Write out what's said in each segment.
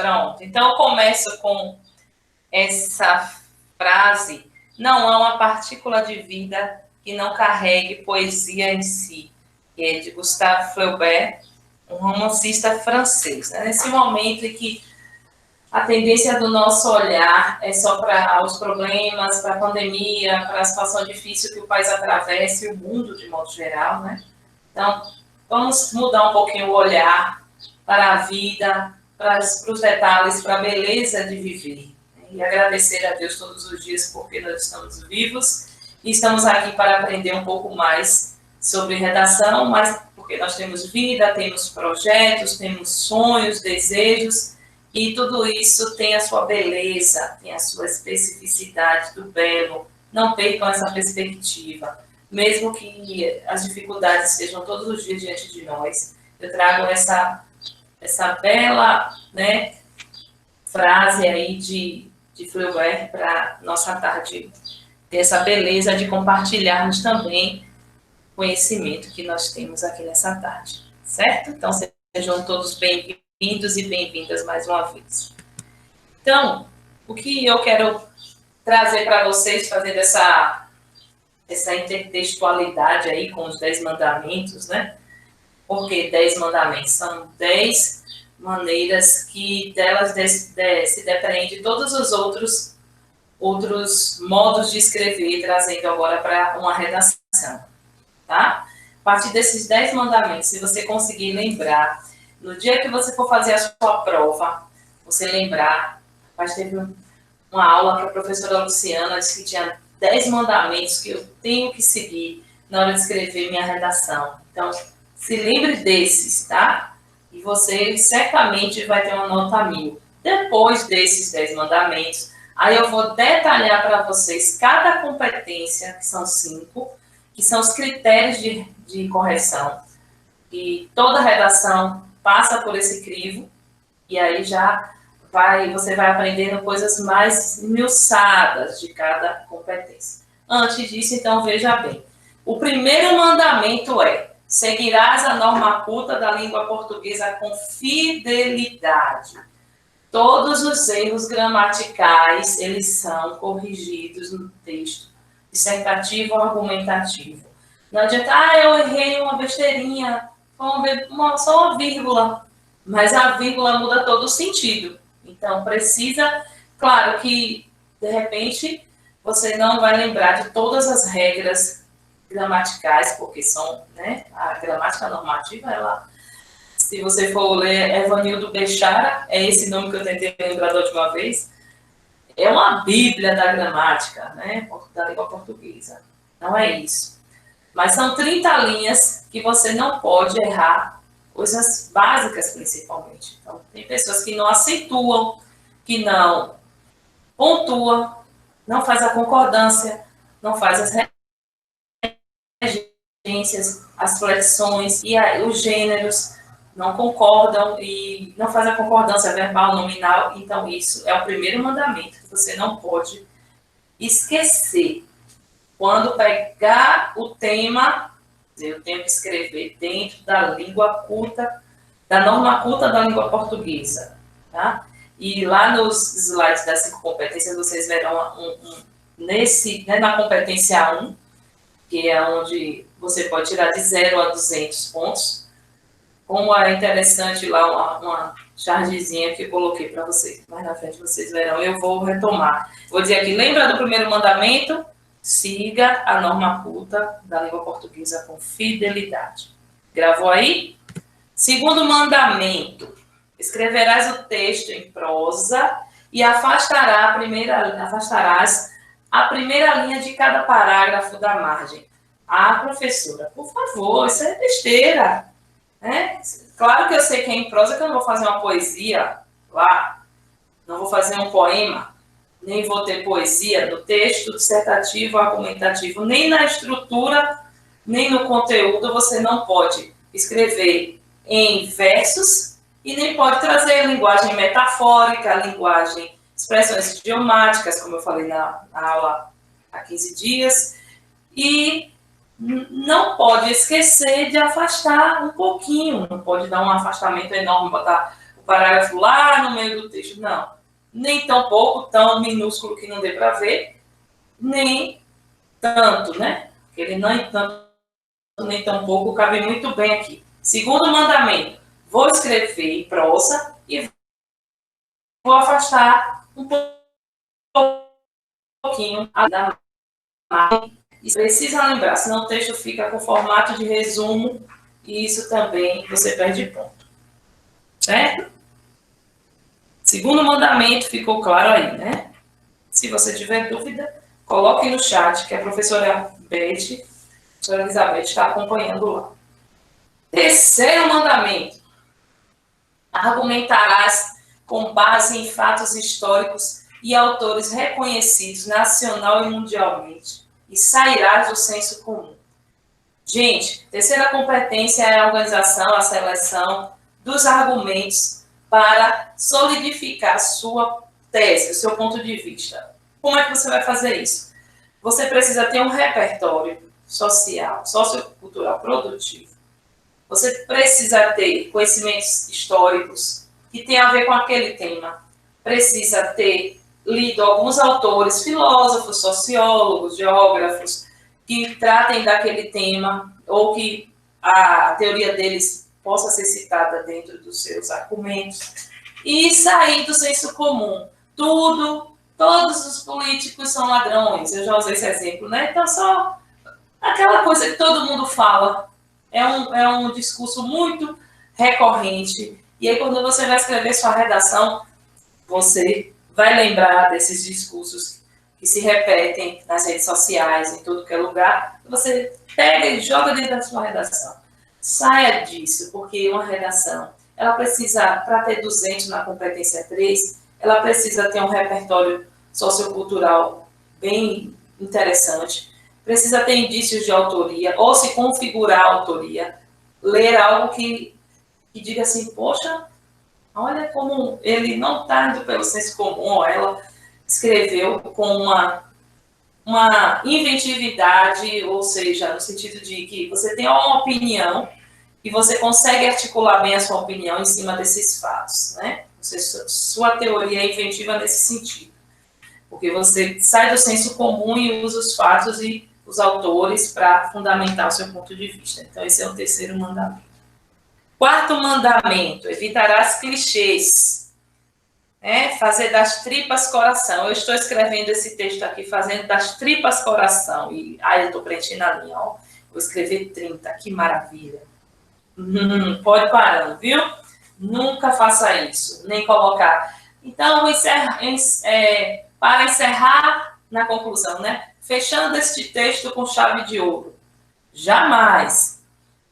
Pronto. Então, eu começo com essa frase: não há uma partícula de vida que não carregue poesia em si, que é de Gustave Flaubert, um romancista francês. Nesse momento em que a tendência do nosso olhar é só para os problemas, para a pandemia, para a situação difícil que o país atravessa e o mundo de modo geral, né? Então, vamos mudar um pouquinho o olhar para a vida, para os detalhes, para a beleza de viver. E agradecer a Deus todos os dias porque nós estamos vivos e estamos aqui para aprender um pouco mais sobre redação, mas porque nós temos vida, temos projetos, temos sonhos, desejos, e tudo isso tem a sua beleza, tem a sua especificidade do belo. Não percam essa perspectiva. Mesmo que as dificuldades estejam todos os dias diante de nós, eu trago essa bela, né, frase aí de Flaubert para nossa tarde ter essa beleza de compartilharmos também o conhecimento que nós temos aqui nessa tarde, certo? Então, sejam todos bem-vindos e bem-vindas mais uma vez. Então, o que eu quero trazer para vocês, fazendo essa intertextualidade aí com os 10 mandamentos, né? Porque 10 mandamentos são 10 maneiras que delas se depreende todos os outros modos de escrever, trazendo agora para uma redação, tá? A partir desses 10 mandamentos, se você conseguir lembrar, no dia que você for fazer a sua prova, você lembrar, mas teve uma aula que a professora Luciana disse que tinha 10 mandamentos que eu tenho que seguir na hora de escrever minha redação. Então, se lembre desses, tá? E você certamente vai ter uma nota 1000. Depois desses 10 mandamentos, aí eu vou detalhar para vocês cada competência, que são 5, que são os critérios de correção. E toda redação passa por esse crivo, e aí você vai aprendendo coisas mais esmiuçadas de cada competência. Antes disso, então, veja bem. O primeiro mandamento é: seguirás a norma culta da língua portuguesa com fidelidade. Todos os erros gramaticais, eles são corrigidos no texto dissertativo ou argumentativo. Não adianta, eu errei uma besteirinha, só uma vírgula, mas a vírgula muda todo o sentido. Então, precisa, claro que, de repente, você não vai lembrar de todas as regras gramaticais, porque são, né, a gramática normativa, ela, se você for ler Evanildo Bechara, é esse nome que eu tentei lembrar da última vez, é uma bíblia da gramática, né, da língua portuguesa. Não é isso. Mas são 30 linhas que você não pode errar, coisas básicas principalmente. Então, tem pessoas que não acentuam, que não pontuam, não faz a concordância, não faz as regências, as flexões e os gêneros não concordam e não faz a concordância verbal, nominal. Então, isso é o primeiro mandamento que você não pode esquecer. Quando pegar o tema, eu tenho que escrever dentro da língua culta, da norma culta da língua portuguesa, tá? E lá nos slides das 5 competências, vocês verão na competência 1, que é onde você pode tirar de 0 a 200 pontos. Como é interessante lá uma chargezinha que eu coloquei para vocês. Mais na frente vocês verão, eu vou retomar. Vou dizer aqui, lembra do primeiro mandamento? Siga a norma culta da língua portuguesa com fidelidade. Gravou aí? Segundo mandamento: escreverás o texto em prosa e afastarás a primeira linha de cada parágrafo da margem. Ah, professora, por favor, isso é besteira. Né? Claro que eu sei que é em prosa, que eu não vou fazer uma poesia lá, não vou fazer um poema, nem vou ter poesia no texto dissertativo, argumentativo, nem na estrutura, nem no conteúdo. Você não pode escrever em versos e nem pode trazer linguagem metafórica, expressões idiomáticas, como eu falei na aula há 15 dias, e não pode esquecer de afastar um pouquinho, não pode dar um afastamento enorme, botar o parágrafo lá no meio do texto. Não. Nem tão pouco, tão minúsculo que não dê para ver, nem tanto, né? Ele nem tanto, nem tão pouco, cabe muito bem aqui. Segundo mandamento, vou escrever em prosa e vou afastar um pouquinho da margem. E precisa lembrar, senão o texto fica com formato de resumo e isso também você perde ponto. Certo? Segundo mandamento, ficou claro aí, né? Se você tiver dúvida, coloque no chat, que a professora Elizabeth, está acompanhando lá. Terceiro mandamento. Argumentarás com base em fatos históricos e autores reconhecidos nacional e mundialmente, e sairás do senso comum. Gente, terceira competência é a organização, a seleção dos argumentos para solidificar sua tese, o seu ponto de vista. Como é que você vai fazer isso? Você precisa ter um repertório social, sociocultural produtivo. Você precisa ter conhecimentos históricos que tem a ver com aquele tema. Precisa ter lido alguns autores, filósofos, sociólogos, geógrafos, que tratem daquele tema ou que a teoria deles possa ser citada dentro dos seus argumentos. E sair do senso comum. Todos os políticos são ladrões. Eu já usei esse exemplo, né? Então, só aquela coisa que todo mundo fala. É um discurso muito recorrente. E aí, quando você vai escrever sua redação, você vai lembrar desses discursos que se repetem nas redes sociais, em todo que é lugar. Você pega e joga dentro da sua redação. Saia disso, porque uma redação, ela precisa, para ter 200 na competência 3, ela precisa ter um repertório sociocultural bem interessante, precisa ter indícios de autoria, ou se configurar a autoria, ler algo que diga assim, poxa, olha como ele não está indo pelo senso comum, ou ela escreveu com uma inventividade, ou seja, no sentido de que você tem uma opinião e você consegue articular bem a sua opinião em cima desses fatos, né? Sua teoria é inventiva nesse sentido, porque você sai do senso comum e usa os fatos e os autores para fundamentar o seu ponto de vista. Então, esse é o terceiro mandamento. Quarto mandamento, evitarás clichês. Fazer das tripas coração. Eu estou escrevendo esse texto aqui, fazendo das tripas coração. E aí eu estou preenchendo a linha, ó. Vou escrever 30, que maravilha. Pode parar, viu? Nunca faça isso, nem colocar. Então, para encerrar na conclusão, né? Fechando este texto com chave de ouro. Jamais,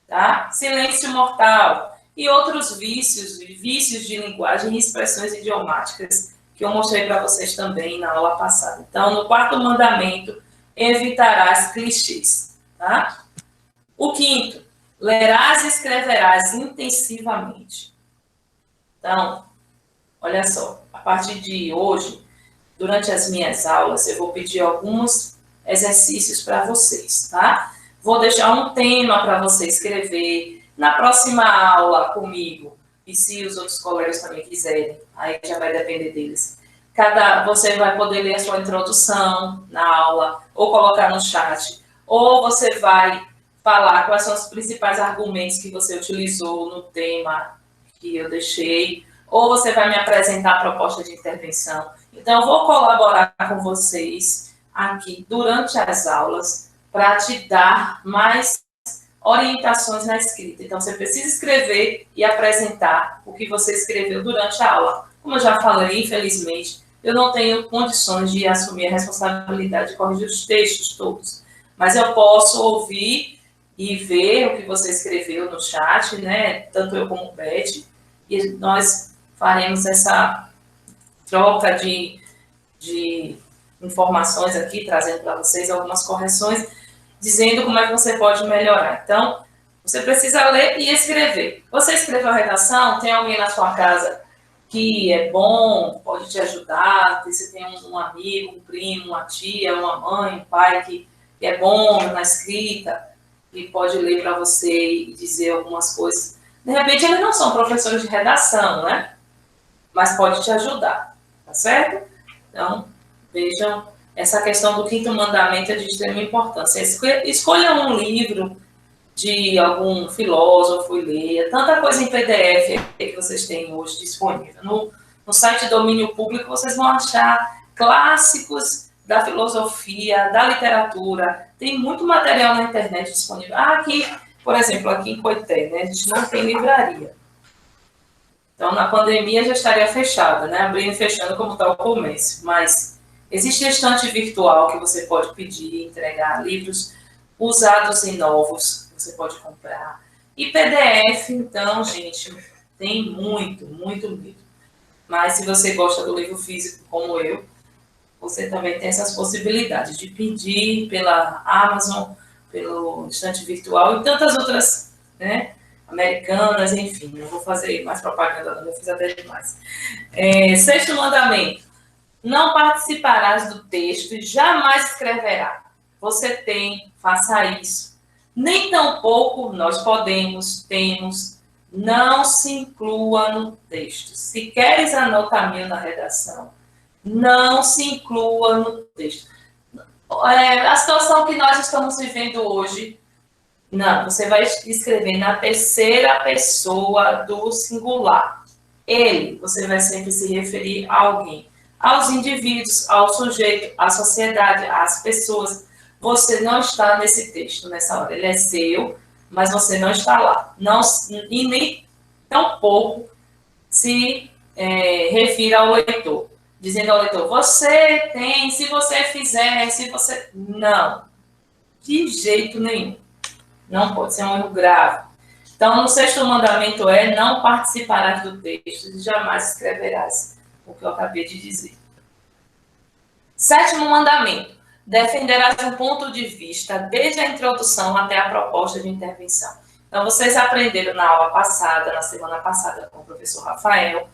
tá? Silêncio mortal e outros vícios de linguagem e expressões idiomáticas que eu mostrei para vocês também na aula passada. Então, no quarto mandamento, evitarás clichês, tá? O quinto, lerás e escreverás intensivamente. Então, olha só, a partir de hoje, durante as minhas aulas, eu vou pedir alguns exercícios para vocês, tá? Vou deixar um tema para você escrever na próxima aula comigo, e se os outros colegas também quiserem, aí já vai depender deles. Você vai poder ler a sua introdução na aula, ou colocar no chat, ou você vai falar quais são os principais argumentos que você utilizou no tema que eu deixei, ou você vai me apresentar a proposta de intervenção. Então, eu vou colaborar com vocês aqui durante as aulas para te dar mais orientações na escrita. Então, você precisa escrever e apresentar o que você escreveu durante a aula. Como eu já falei, infelizmente, eu não tenho condições de assumir a responsabilidade de corrigir os textos todos, mas eu posso ouvir e ver o que você escreveu no chat, né? Tanto eu como o Beth, e nós faremos essa troca de informações aqui, trazendo para vocês algumas correções, dizendo como é que você pode melhorar. Então, você precisa ler e escrever. Você escreveu a redação, tem alguém na sua casa que é bom, pode te ajudar, você tem um amigo, um primo, uma tia, uma mãe, um pai que é bom na escrita, e pode ler para você e dizer algumas coisas. De repente, eles não são professores de redação, né? mas pode te ajudar, tá certo? Então, vejam, essa questão do quinto mandamento é de extrema importância. Escolha um livro de algum filósofo e leia. Tanta coisa em PDF que vocês têm hoje disponível. No site Domínio Público, vocês vão achar clássicos da filosofia, da literatura. Tem muito material na internet disponível. Aqui, por exemplo, aqui em Coité, né, a gente não tem livraria. Então, na pandemia já estaria fechada, né? Abrindo e fechando como está o comércio. Mas existe estante virtual que você pode pedir, entregar livros usados e novos que você pode comprar. E PDF, então, gente, tem muito, muito livro. Mas se você gosta do livro físico como eu, você também tem essas possibilidades de pedir pela Amazon, pelo estante virtual e tantas outras, né? Americanas, enfim, não vou fazer mais propaganda, não, eu fiz até demais. Sexto mandamento: não participarás do texto e jamais escreverá. Você tem, faça isso. Nem tampouco nós podemos, temos, não se inclua no texto. Se queres anotamento na redação, não se inclua no texto. A situação que nós estamos vivendo hoje, não, você vai escrever na terceira pessoa do singular. Ele, você vai sempre se referir a alguém. Aos indivíduos, ao sujeito, à sociedade, às pessoas. Você não está nesse texto, nessa hora. Ele é seu, mas você não está lá. Não, e nem tampouco se refira ao leitor. Dizendo ao leitor, você tem, se você fizer, se você... Não. De jeito nenhum. Não pode ser um erro grave. Então, no sexto mandamento não participarás do texto e jamais escreverás o que eu acabei de dizer. Sétimo mandamento: defenderás um ponto de vista desde a introdução até a proposta de intervenção. Então, vocês aprenderam na aula passada, na semana passada, com o professor Rafael,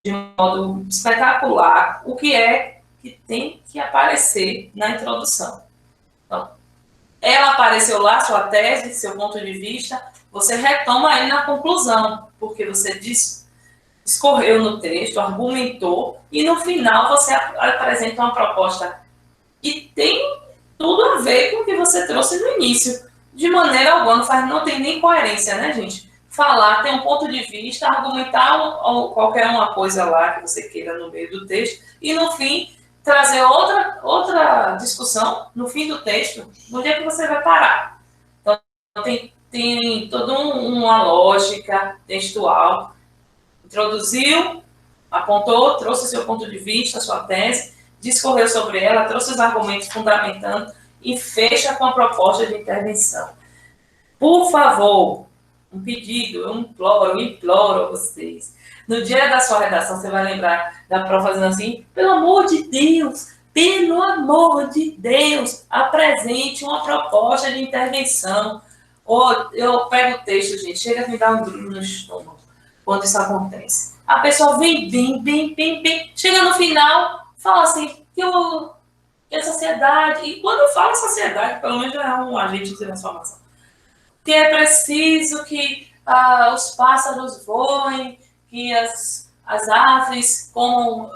de modo espetacular, o que é que tem que aparecer na introdução. Então, ela apareceu lá, sua tese, seu ponto de vista, você retoma ele na conclusão, porque você discorreu no texto, argumentou, e no final você apresenta uma proposta que tem tudo a ver com o que você trouxe no início. De maneira alguma, não tem nem coerência, né, gente? Falar, ter um ponto de vista, argumentar qualquer uma coisa lá que você queira no meio do texto, e no fim trazer outra discussão no fim do texto, no dia que você vai parar. Então, tem toda uma lógica textual. Introduziu, apontou, trouxe seu ponto de vista, sua tese, discorreu sobre ela, trouxe os argumentos fundamentando e fecha com a proposta de intervenção. Por favor, um pedido, eu imploro a vocês. No dia da sua redação, você vai lembrar da prova fazendo assim, pelo amor de Deus, apresente uma proposta de intervenção. Ou eu pego o texto, gente, chega a me dar um grito no estômago quando isso acontece. A pessoa vem bem, chega no final, fala assim, que a sociedade, e quando eu falo sociedade, pelo menos é um agente de transformação, que é preciso que os pássaros voem, que as aves comam,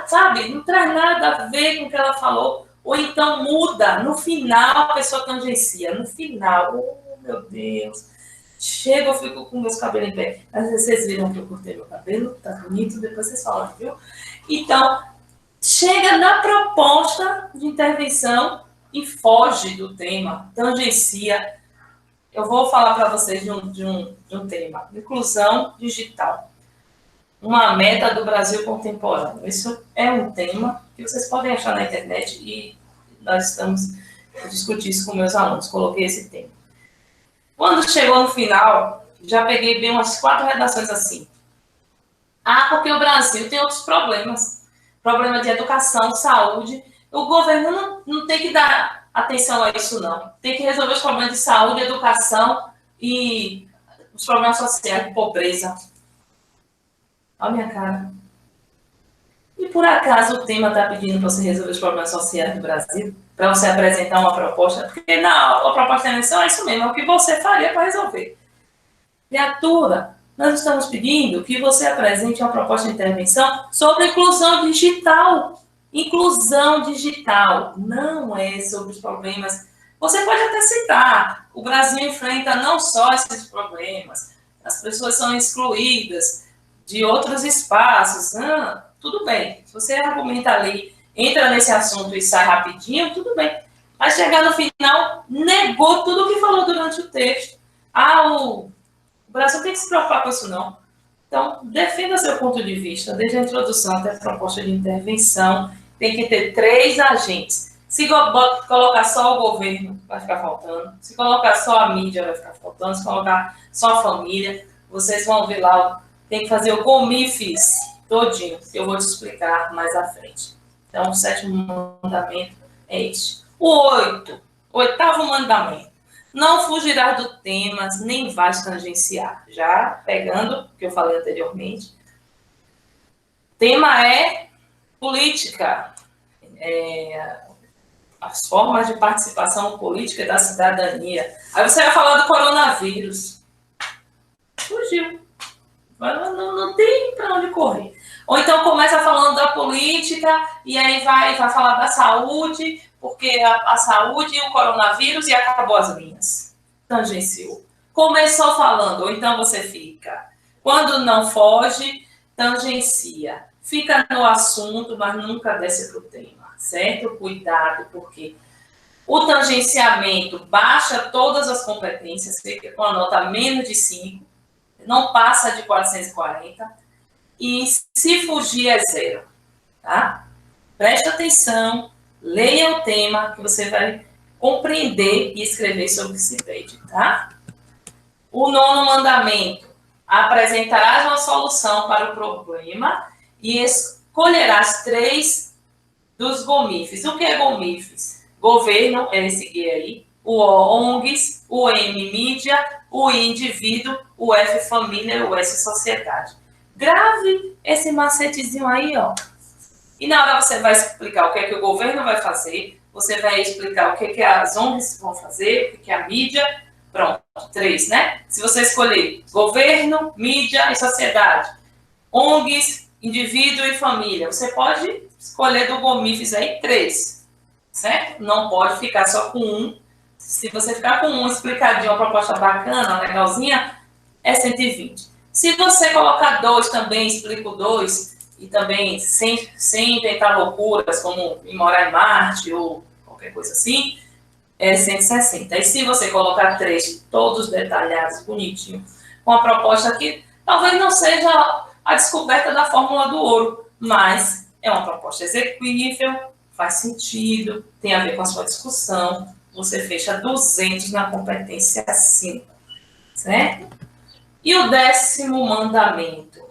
sabe, não traz nada a ver com o que ela falou, ou então muda, no final a pessoa tangencia, no final, oh meu Deus, chega, eu fico com meus cabelos em pé. Às vezes vocês viram que eu cortei meu cabelo, tá bonito, depois vocês falam, viu? Então, chega na proposta de intervenção e foge do tema, tangencia. Eu vou falar para vocês de um tema, inclusão digital. Uma meta do Brasil contemporâneo. Isso é um tema que vocês podem achar na internet e nós estamos discutindo isso com meus alunos. Coloquei esse tema. Quando chegou no final, já peguei bem umas 4 redações assim. Porque o Brasil tem outros problemas. Problema de educação, saúde. O governo não tem que dar atenção a isso, não. Tem que resolver os problemas de saúde, educação e os problemas sociais, de pobreza. Olha a minha cara. E por acaso o tema está pedindo para você resolver os problemas sociais do Brasil? Para você apresentar uma proposta? Porque a proposta de eleição é isso mesmo, é o que você faria para resolver. Criatura, nós estamos pedindo que você apresente uma proposta de intervenção sobre inclusão digital. Inclusão digital não é sobre os problemas. Você pode até citar, o Brasil enfrenta não só esses problemas, as pessoas são excluídas de outros espaços. Tudo bem, se você argumenta ali, entra nesse assunto e sai rapidinho, tudo bem. Mas chegar no final, negou tudo o que falou durante o texto. O Brasil tem que se preocupar com isso, não. Então, defenda seu ponto de vista, desde a introdução até a proposta de intervenção. Tem que ter 3 agentes. Se colocar só o governo, vai ficar faltando. Se colocar só a mídia, vai ficar faltando. Se colocar só a família, vocês vão ver lá. Tem que fazer o COMIFES todinho. Eu vou te explicar mais à frente. Então, o 7º mandamento é este. O 8º mandamento. Não fugirás do tema, nem vais tangenciar. Já pegando o que eu falei anteriormente. Tema é política. As formas de participação política da cidadania. Aí você vai falar do coronavírus. Fugiu. Não tem para onde correr. Ou então começa falando da política e aí vai falar da saúde, porque a saúde e o coronavírus e acabou as linhas. Tangenciou. Começou falando, ou então você fica. Quando não foge, tangencia. Fica no assunto, mas nunca desce para o tema, certo? Cuidado, porque o tangenciamento baixa todas as competências, fica com a nota menos de 5, não passa de 440, e se fugir é 0, tá? Preste atenção, leia o tema, que você vai compreender e escrever sobre o que se pede, tá? O 9º mandamento, apresentarás uma solução para o problema e escolherás 3 dos GOMIFs. O que é GOMIFs? Governo, é esse guia aí, o O, ONGs, o M, mídia, o I, indivíduo, o F, família e o S, sociedade. Grave esse macetezinho aí, ó. E na hora você vai explicar o que é que o governo vai fazer, você vai explicar o que é que as ONGs vão fazer, o que é a mídia. Pronto, 3, né? Se você escolher governo, mídia e sociedade, ONGs, indivíduo e família, você pode escolher do GOMIFs aí 3, certo? Não pode ficar só com 1. Se você ficar com 1 explicadinho, uma proposta bacana, legalzinha, é 120. Se você colocar 2 também, explico 2, e também sem inventar loucuras, como ir morar em Marte ou qualquer coisa assim, é 160. E se você colocar 3, todos detalhados, bonitinho, com a proposta que talvez não seja a descoberta da fórmula do ouro, mas é uma proposta execuível, faz sentido, tem a ver com a sua discussão, você fecha 200 na competência 5, certo? E o 10º mandamento?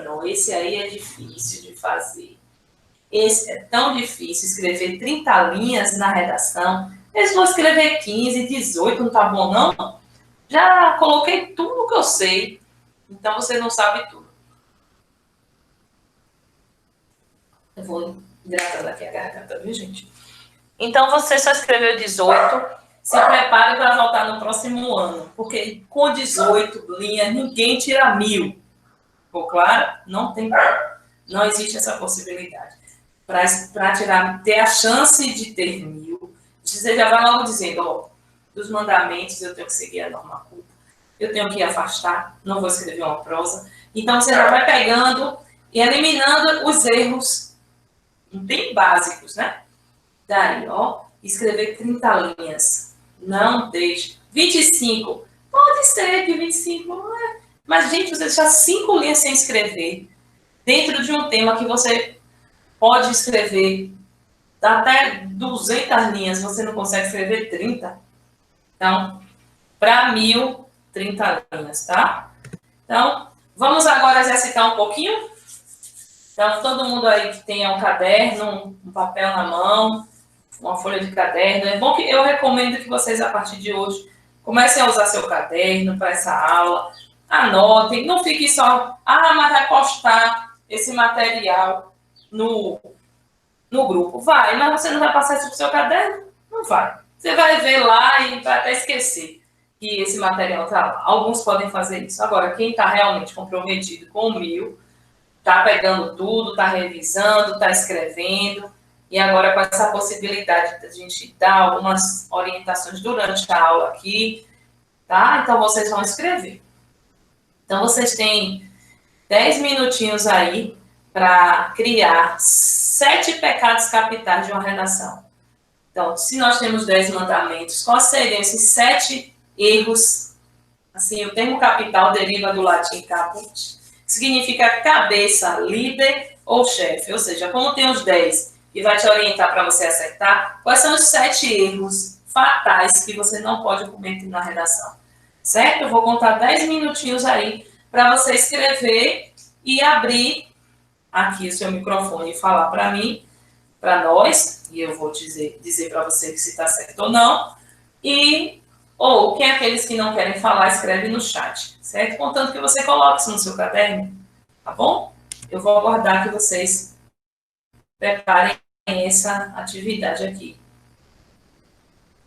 Não, esse aí é difícil de fazer. Esse é tão difícil, escrever 30 linhas na redação. Eles vão escrever 15, 18, não tá bom não? Já coloquei tudo que eu sei, então você não sabe tudo. Eu vou hidratando aqui a garganta, viu, gente? Então, você só escreveu 18, se prepare para voltar no próximo ano, porque com 18 linhas, ninguém tira 1000. Ficou claro? Não tem como. Não existe essa possibilidade. Para tirar, ter a chance de ter 1000, você já vai logo dizendo, ó, dos mandamentos eu tenho que seguir a norma culta, eu tenho que afastar, não vou escrever uma prosa. Então, você já vai pegando e eliminando os erros bem básicos, né? Daí, ó, escrever 30 linhas. Não deixe. 25. Pode ser que 25 não é. Mas, gente, você deixar 5 linhas sem escrever dentro de um tema que você pode escrever até 200 linhas, você não consegue escrever 30. Então, para 1000, 30 linhas, tá? Então, vamos agora exercitar um pouquinho? Então, todo mundo aí que tenha um caderno, um papel na mão, uma folha de caderno, é bom que eu recomendo que vocês, a partir de hoje, comecem a usar seu caderno para essa aula, anotem, não fique só, mas vai postar esse material no grupo. Vai, mas você não vai passar isso para o seu caderno? Não vai. Você vai ver lá e vai até esquecer que esse material está lá. Alguns podem fazer isso. Agora, quem está realmente comprometido com o 1000, está pegando tudo, está revisando, está escrevendo, e agora com essa possibilidade de a gente dar algumas orientações durante a aula aqui, tá? Então, vocês vão escrever. Então, vocês têm 10 minutinhos aí para criar 7 pecados capitais de uma redação. Então, se nós temos 10 mandamentos, quais seriam esses 7 erros? Assim, o termo capital deriva do latim caput, que significa cabeça, líder ou chefe. Ou seja, como tem os 10 e vai te orientar para você acertar, quais são os 7 erros fatais que você não pode cometer na redação? Certo? Eu vou contar 10 minutinhos aí para você escrever e abrir aqui o seu microfone e falar para mim, para nós, e eu vou dizer para você se está certo ou não, ou quem é aqueles que não querem falar, escreve no chat, certo? Contanto que você coloque isso no seu caderno, tá bom? Eu vou aguardar que vocês preparem essa atividade aqui.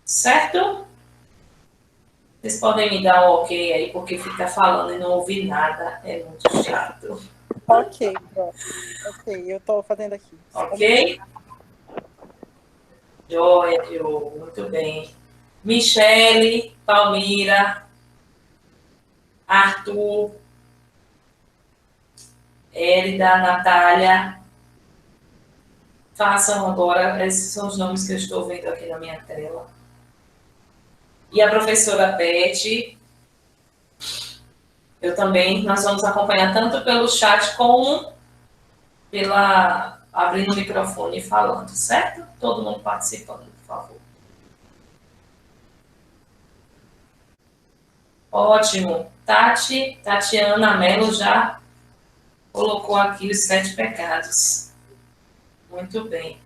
Certo? Vocês podem me dar um ok aí, porque ficar falando e não ouvir nada é muito chato. Ok, pronto. Ok, eu estou fazendo aqui. Ok? Joia, Diogo, muito bem. Michele, Palmira, Arthur, Érida, Natália. Façam agora, esses são os nomes que eu estou vendo aqui na minha tela. E a professora Beth, eu também, nós vamos acompanhar tanto pelo chat como abrindo o microfone e falando, certo? Todo mundo participando, por favor. Ótimo. Tatiana Mello já colocou aqui os 7 pecados. Muito bem.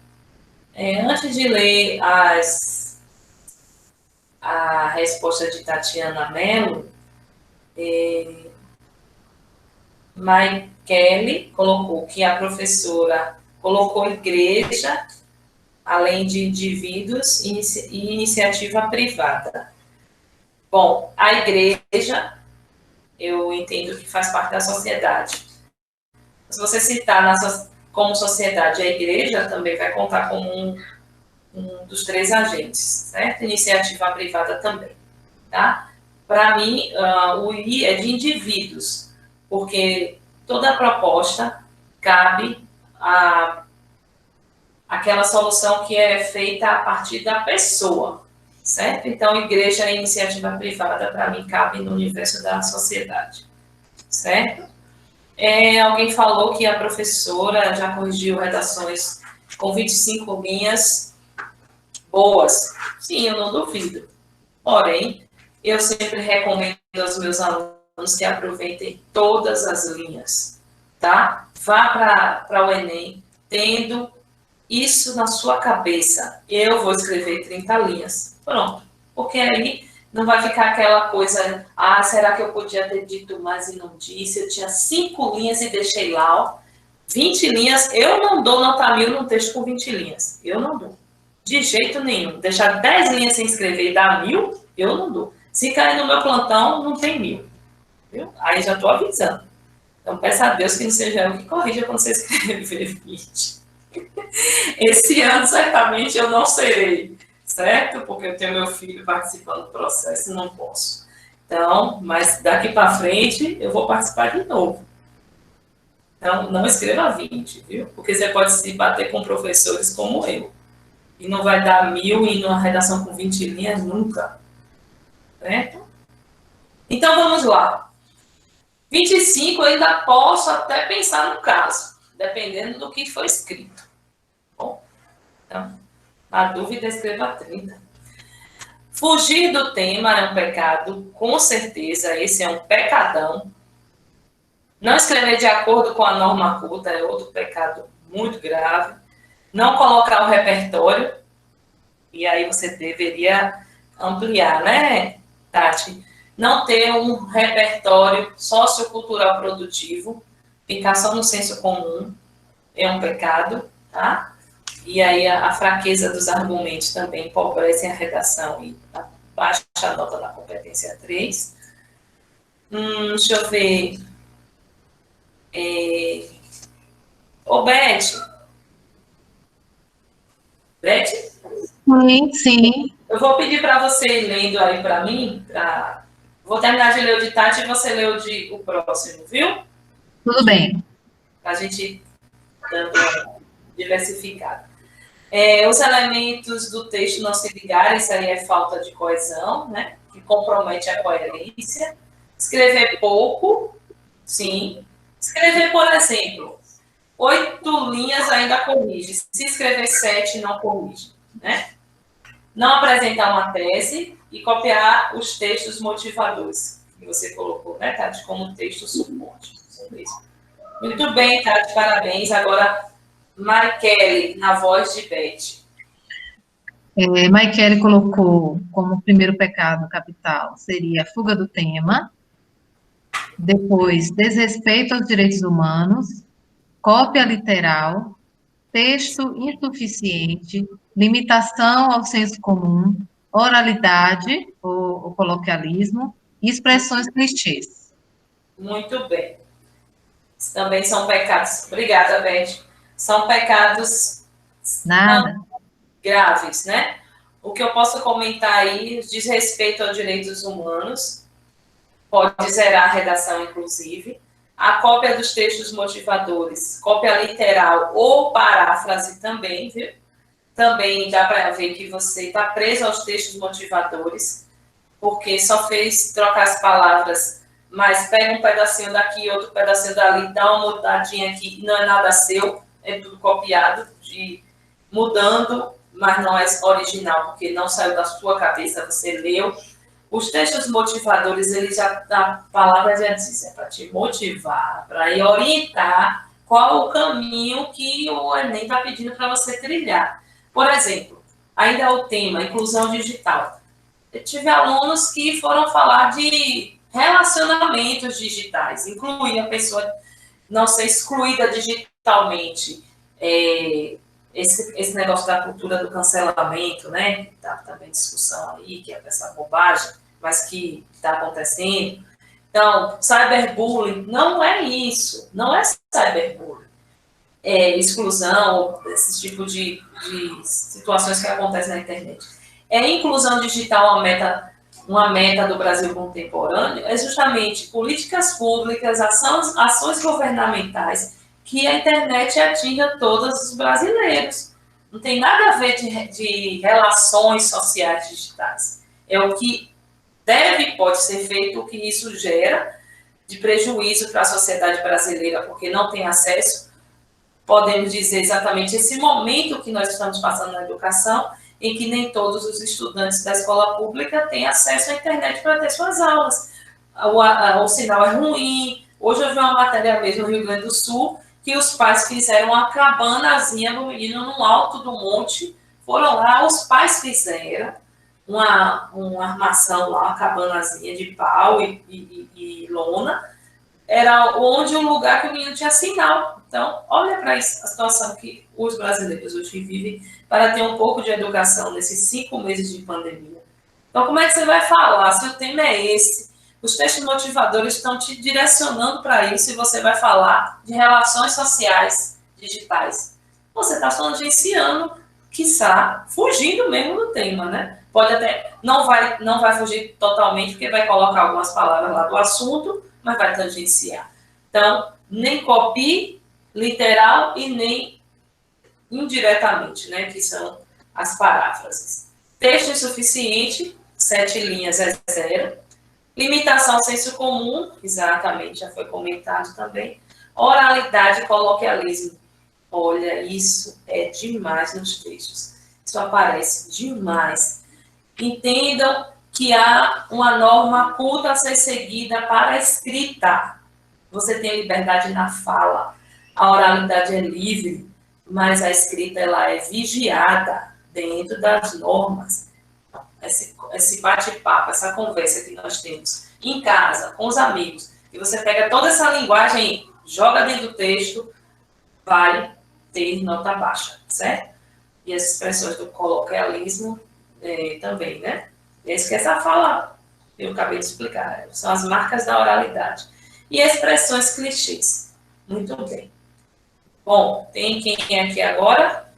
Antes de ler a resposta de Tatiana Mello, Maikele colocou que a professora colocou igreja, além de indivíduos e iniciativa privada. Bom, a igreja, eu entendo que faz parte da sociedade. Se você citar como sociedade a igreja, também vai contar como um dos 3 agentes, certo? Iniciativa privada também, tá? Para mim, o I é de indivíduos, porque toda proposta cabe àquela solução que é feita a partir da pessoa, certo? Então, igreja e iniciativa privada, para mim, cabe no universo da sociedade, certo? Alguém falou que a professora já corrigiu redações com 25 linhas boas. Sim, eu não duvido. Porém, eu sempre recomendo aos meus alunos que aproveitem todas as linhas, tá? Vá para o Enem tendo isso na sua cabeça. Eu vou escrever 30 linhas. Pronto. Porque aí não vai ficar aquela coisa, será que eu podia ter dito mais e não disse? Eu tinha 5 linhas e deixei lá, ó. 20 linhas, eu não dou nota 1000 num texto com 20 linhas. Eu não dou. De jeito nenhum. Deixar 10 linhas sem escrever e dar 1000, eu não dou. Se cair no meu plantão, não tem 1000. Viu? Aí já estou avisando. Então, peça a Deus que não seja eu que corrija quando você escrever 20. Esse ano, certamente, eu não serei, certo? Porque eu tenho meu filho participando do processo, não posso. Então, mas daqui para frente, eu vou participar de novo. Então, não escreva 20, viu? Porque você pode se bater com professores como eu. E não vai dar 1000 em uma redação com 20 linhas nunca. Certo? Então, vamos lá. 25 eu ainda posso até pensar no caso, dependendo do que foi escrito. Bom, então, na dúvida, escreva 30. Fugir do tema é um pecado, com certeza, esse é um pecadão. Não escrever de acordo com a norma culta é outro pecado muito grave. Não colocar o repertório, e aí você deveria ampliar, né, Tati? Não ter um repertório sociocultural produtivo, ficar só no senso comum, é um pecado, tá? E aí a fraqueza dos argumentos também empobrece a redação e baixa nota da competência 3. Deixa eu ver. Ô, Beth? Sim, sim. Eu vou pedir para você ir lendo aí para mim. Vou terminar de ler o de Tati e você lê o próximo, viu? Tudo bem. Para a gente dando uma diversificada. Os elementos do texto não se ligarem, isso aí é falta de coesão, né? Que compromete a coerência. Escrever pouco, sim. Escrever, por exemplo, 8 linhas ainda corrige. Se escrever 7, não corrige, né? Não apresentar uma tese e copiar os textos motivadores que você colocou, né, Tati, como texto suporte. Muito bem, Tati, parabéns. Agora, Maikele, na voz de Beth. Maikele colocou como primeiro pecado capital seria a fuga do tema, depois desrespeito aos direitos humanos, cópia literal, texto insuficiente, limitação ao senso comum, oralidade ou coloquialismo e expressões clichês. Muito bem. Também são pecados. Obrigada, Beth. São pecados Nada. graves, né? O que eu posso comentar aí, desrespeito aos direitos humanos, pode zerar a redação, inclusive. A cópia dos textos motivadores, cópia literal ou paráfrase também, viu? Também dá para ver que você está preso aos textos motivadores, porque só fez trocar as palavras, mas pega um pedacinho daqui, outro pedacinho dali, dá uma mudadinha aqui, não é nada seu, é tudo copiado, mudando, mas não é original, porque não saiu da sua cabeça, você leu. Os textos motivadores, a palavra já diz, é para te motivar, para orientar qual o caminho que o Enem está pedindo para você trilhar. Por exemplo, ainda é o tema, inclusão digital. Eu tive alunos que foram falar de relacionamentos digitais, incluir a pessoa não ser excluída digitalmente, esse negócio da cultura do cancelamento, né? Está também discussão aí, que é essa bobagem, mas que está acontecendo. Então, cyberbullying não é isso, não é cyberbullying. Exclusão, esse tipo de situações que acontecem na internet. Inclusão digital uma meta do Brasil contemporâneo, é justamente políticas públicas, ações governamentais, que a internet atinja todos os brasileiros. Não tem nada a ver de relações sociais digitais. É o que deve e pode ser feito, o que isso gera de prejuízo para a sociedade brasileira, porque não tem acesso. Podemos dizer exatamente esse momento que nós estamos passando na educação, em que nem todos os estudantes da escola pública têm acesso à internet para ter suas aulas. O sinal é ruim. Hoje eu vi uma matéria mesmo no Rio Grande do Sul, que os pais fizeram uma cabanazinha do menino no alto do monte, foram lá, os pais fizeram uma armação lá, uma cabanazinha de pau e lona, era onde o lugar que o menino tinha sinal. Então, olha para a situação que os brasileiros hoje vivem para ter um pouco de educação nesses 5 meses de pandemia. Então, como é que você vai falar se o tema é esse? Os textos motivadores estão te direcionando para isso e você vai falar de relações sociais digitais. Você está tangenciando, quiçá, fugindo mesmo do tema, né? Pode até, não vai fugir totalmente, porque vai colocar algumas palavras lá do assunto, mas vai tangenciar. Então, nem copie literal e nem indiretamente, né? Que são as paráfrases. Texto insuficiente, 7 linhas é 0. Limitação ao senso comum, exatamente, já foi comentado também. Oralidade e coloquialismo. Olha, isso é demais nos textos. Isso aparece demais. Entendam que há uma norma culta a ser seguida para a escrita. Você tem liberdade na fala. A oralidade é livre, mas a escrita ela é vigiada dentro das normas. Esse bate-papo, essa conversa que nós temos em casa, com os amigos, e você pega toda essa linguagem, joga dentro do texto, vai ter nota baixa, certo? E as expressões do coloquialismo também, né? Esse que essa fala, eu acabei de explicar, são as marcas da oralidade. E expressões clichês. Muito bem. Bom, tem quem aqui agora?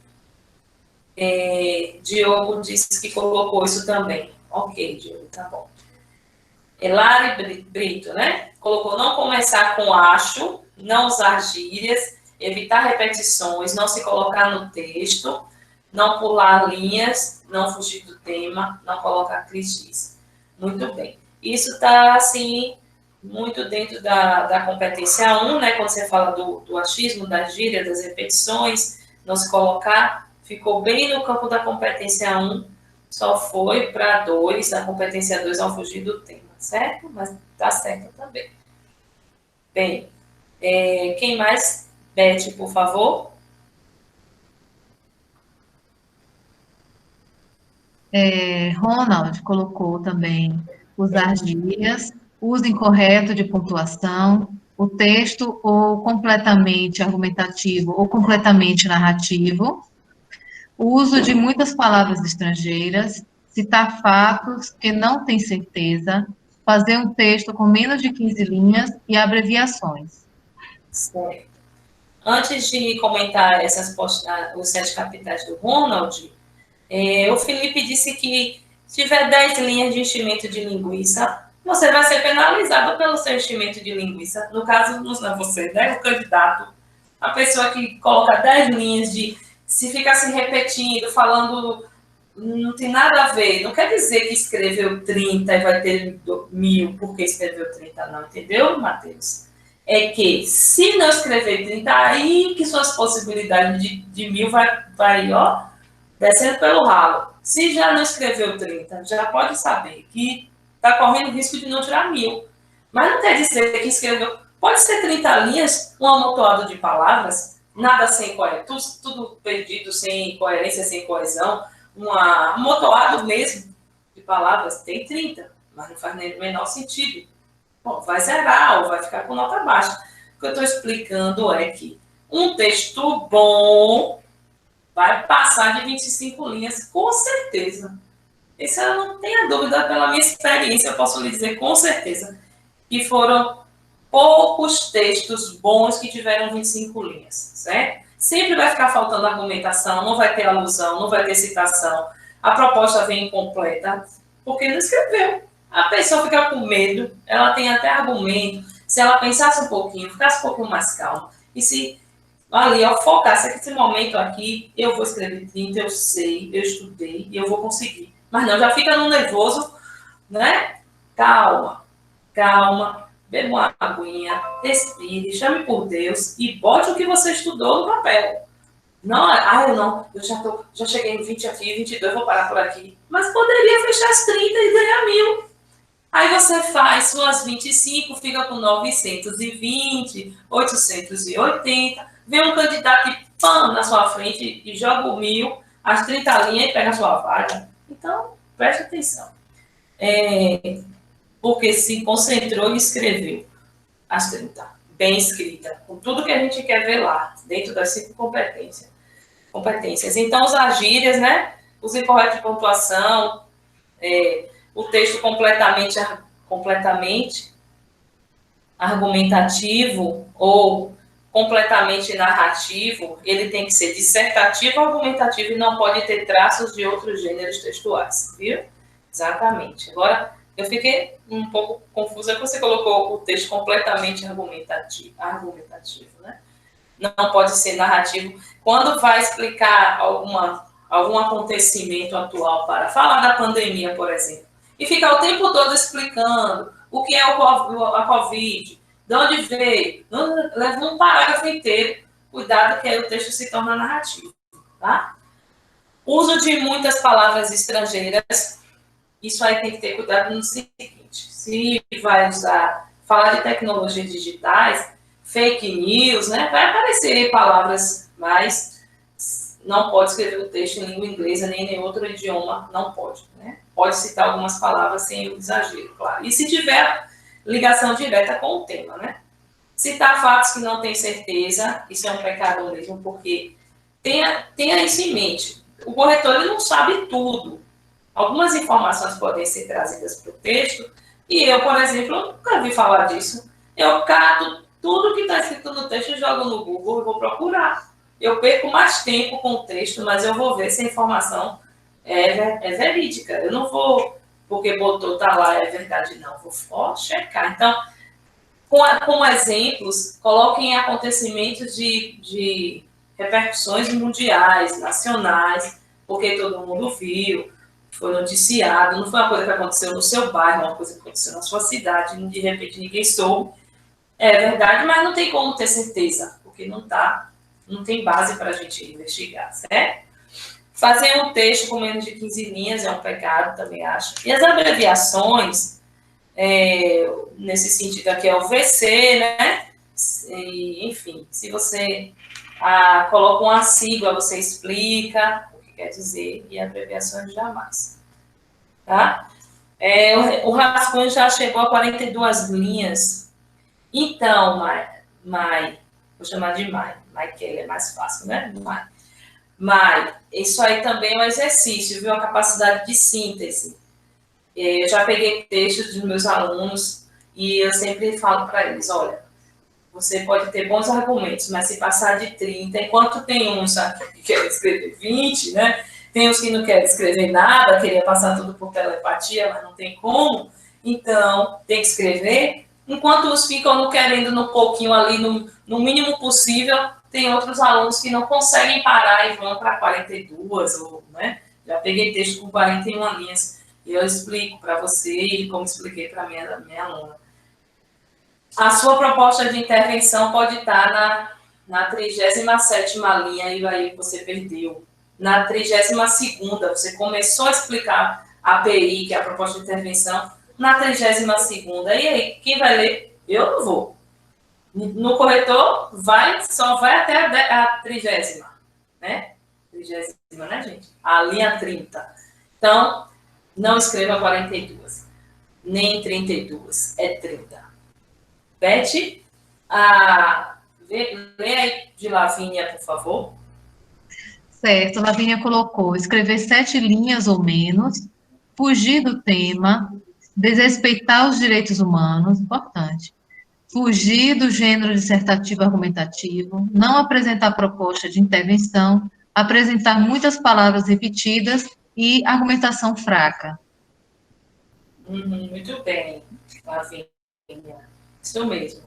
Diogo disse que colocou isso também. Ok, Diogo, tá bom. Lari Brito, né? Colocou não começar com acho, não usar gírias, evitar repetições, não se colocar no texto, não pular linhas, não fugir do tema, não colocar clichês. Muito bem. Isso está, assim, muito dentro da competência 1, né? Quando você fala do achismo, da gíria, das repetições, não se colocar, ficou bem no campo da competência 1, só foi para 2, a competência 2 ao fugir do tema, certo? Mas tá certo também. Bem, quem mais? Beth, por favor. Ronald colocou também usar gírias, uso incorreto de pontuação, o texto ou completamente argumentativo ou completamente narrativo, o uso de muitas palavras estrangeiras, citar fatos que não tem certeza, fazer um texto com menos de 15 linhas e abreviações. Certo. Antes de comentar os 7 capitais do Ronald, o Felipe disse que se tiver 10 linhas de enchimento de linguiça, você vai ser penalizado pelo seu enchimento de linguiça. No caso, não é você, né? O candidato. A pessoa que coloca 10 linhas de... Se ficar se repetindo, falando... Não tem nada a ver. Não quer dizer que escreveu 30 e vai ter 1000 porque escreveu 30, não. Entendeu, Matheus? É que, se não escrever 30, aí que suas possibilidades de 1000 vai, ó, descendo pelo ralo. Se já não escreveu 30, já pode saber que está correndo risco de não tirar 1000. Mas não quer dizer que escreveu... Pode ser 30 linhas, um amontoado de palavras, nada sem coerência, tudo perdido, sem coerência, sem coesão, um amontoado mesmo de palavras, tem 30, mas não faz nem o menor sentido. Bom, vai zerar ou vai ficar com nota baixa. O que eu estou explicando é que um texto bom vai passar de 25 linhas, com certeza. Isso eu não tenho dúvida, pela minha experiência, eu posso lhe dizer com certeza que foram poucos textos bons que tiveram 25 linhas, certo? Sempre vai ficar faltando argumentação, não vai ter alusão, não vai ter citação, a proposta vem incompleta, porque não escreveu. A pessoa fica com medo, ela tem até argumento, se ela pensasse um pouquinho, ficasse um pouquinho mais calma, e se ali, ó, focasse que esse momento aqui, eu vou escrever 30, eu sei, eu estudei, e eu vou conseguir. Mas não, já fica no nervoso, né? Calma, calma, beba uma aguinha, respire, chame por Deus e bote o que você estudou no papel. Não, eu já cheguei em 20 aqui, 22, vou parar por aqui. Mas poderia fechar as 30 e ganhar 1000. Aí você faz suas 25, fica com 920, 880, vem um candidato e pam, na sua frente e joga o 1000, as 30 linhas e pega a sua vaga. Então, preste atenção. Porque se concentrou e escreveu as 30, bem escrita, com tudo que a gente quer ver lá, dentro das 5 competências. Então, usar gírias, né? Os incorretos de pontuação, o texto completamente argumentativo ou completamente narrativo, ele tem que ser dissertativo, argumentativo e não pode ter traços de outros gêneros textuais, viu? Exatamente. Agora, eu fiquei um pouco confusa que você colocou o texto completamente argumentativo, né? Não pode ser narrativo. Quando vai explicar algum acontecimento atual para falar da pandemia, por exemplo, e ficar o tempo todo explicando o que é a Covid, de onde veio, leva um parágrafo inteiro, cuidado que aí o texto se torna narrativo, tá? Uso de muitas palavras estrangeiras, isso aí tem que ter cuidado no seguinte, se vai falar de tecnologias digitais, fake news, né, vai aparecer palavras, mas não pode escrever o texto em língua inglesa, nem em outro idioma, não pode, né? Pode citar algumas palavras sem exagero, claro. E se tiver ligação direta com o tema, né? Citar fatos que não tem certeza, isso é um pecado mesmo, porque tenha isso em mente. O corretor ele não sabe tudo. Algumas informações podem ser trazidas para o texto, e eu, por exemplo, nunca vi falar disso. Eu cato tudo que está escrito no texto e jogo no Google e vou procurar. Eu perco mais tempo com o texto, mas eu vou ver se a informação é verídica. Eu não vou, porque botou, tá lá, é verdade, não. Vou checar. Então, com exemplos, coloquem acontecimentos de repercussões mundiais, nacionais, porque todo mundo viu, foi noticiado, não foi uma coisa que aconteceu no seu bairro, uma coisa que aconteceu na sua cidade, de repente ninguém soube. É verdade, mas não tem como ter certeza, porque não tem base para a gente investigar, certo? Fazer um texto com menos de 15 linhas é um pecado, também acho. E as abreviações, nesse sentido aqui é o VC, né? E, enfim, se você coloca uma sigla, você explica o que quer dizer, e abreviações jamais. Tá? O rascunho já chegou a 42 linhas. Então, Mai, vou chamar de Mai, que ele é mais fácil, né? Mai, isso aí também é um exercício, viu? A capacidade de síntese. Eu já peguei textos dos meus alunos e eu sempre falo para eles, olha, você pode ter bons argumentos, mas se passar de 30, enquanto tem uns que querem escrever 20, né? Tem uns que não querem escrever nada, queria passar tudo por telepatia, mas não tem como. Então, tem que escrever. Enquanto uns ficam querendo no pouquinho ali, no mínimo possível, tem outros alunos que não conseguem parar e vão para 42, né? Já peguei texto com 41 linhas. E eu explico para você, como expliquei para a minha aluna. A sua proposta de intervenção pode estar na 37ª linha, e aí você perdeu. Na 32ª, você começou a explicar a API, que é a proposta de intervenção, na 32ª. E aí, quem vai ler? Eu não vou. No corretor, só vai até a 30ª, né? 30ª, né, gente? A linha 30. Então, não escreva 42, nem 32, é 30. Beth, lê aí de Lavínia, por favor. Certo, Lavínia colocou, escrever 7 linhas ou menos, fugir do tema, desrespeitar os direitos humanos, importante, fugir do gênero dissertativo argumentativo, não apresentar proposta de intervenção, apresentar muitas palavras repetidas e argumentação fraca. Muito bem, Lavínia. Isso mesmo.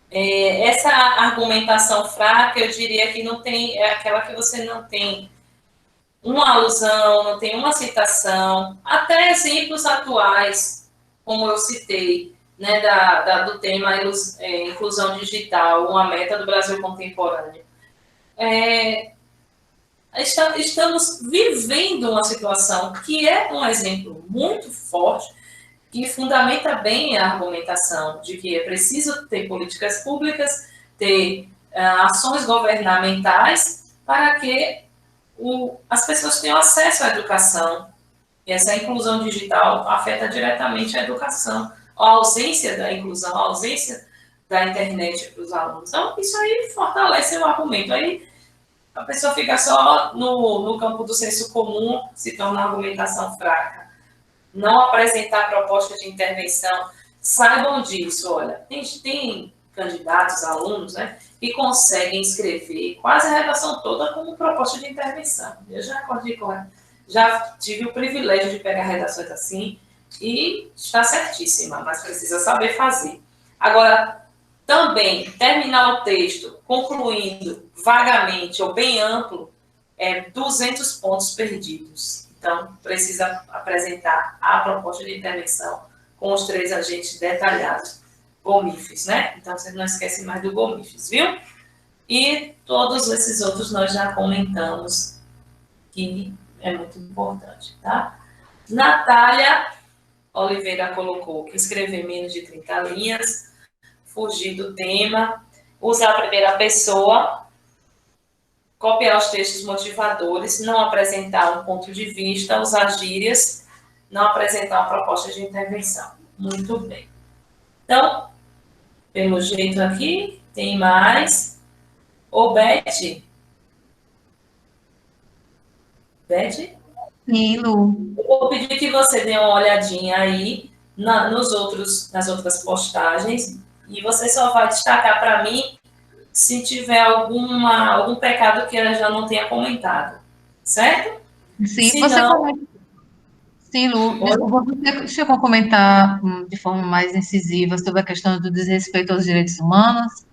Essa argumentação fraca, eu diria que não tem, é aquela que você não tem uma alusão, não tem uma citação, até exemplos atuais, como eu citei, né, do tema inclusão digital, uma meta do Brasil contemporâneo. Estamos vivendo uma situação que é um exemplo muito forte, que fundamenta bem a argumentação de que é preciso ter políticas públicas, ter ações governamentais para que as pessoas tenham acesso à educação. E essa inclusão digital afeta diretamente a educação, a ausência da inclusão, a ausência da internet para os alunos. Então, isso aí fortalece o argumento. Aí a pessoa fica só no campo do senso comum, se torna uma argumentação fraca. Não apresentar proposta de intervenção. Saibam disso, olha, tem candidatos, alunos, né, que conseguem escrever quase a redação toda como proposta de intervenção. Eu já tive o privilégio de pegar redações assim e está certíssima, mas precisa saber fazer. Agora, também, terminar o texto concluindo vagamente ou bem amplo, 200 pontos perdidos. Então, precisa apresentar a proposta de intervenção com os 3 agentes detalhados, GOMIFES, né? Então, você não esquece mais do GOMIFES, viu? E todos esses outros nós já comentamos, que é muito importante, tá? Natália Oliveira colocou que escrever menos de 30 linhas, fugir do tema, usar a primeira pessoa, copiar os textos motivadores, não apresentar um ponto de vista, usar gírias, não apresentar uma proposta de intervenção. Muito bem. Então, pelo jeito aqui, tem mais. Ô, Beth? Beth? Sim, Lu. Eu vou pedir que você dê uma olhadinha aí nas outras postagens e você só vai destacar para mim se tiver algum pecado que ela já não tenha comentado, certo? Sim, Se você não, comenta. Sim, Lu, desculpa, você chegou a comentar de forma mais incisiva sobre a questão do desrespeito aos direitos humanos?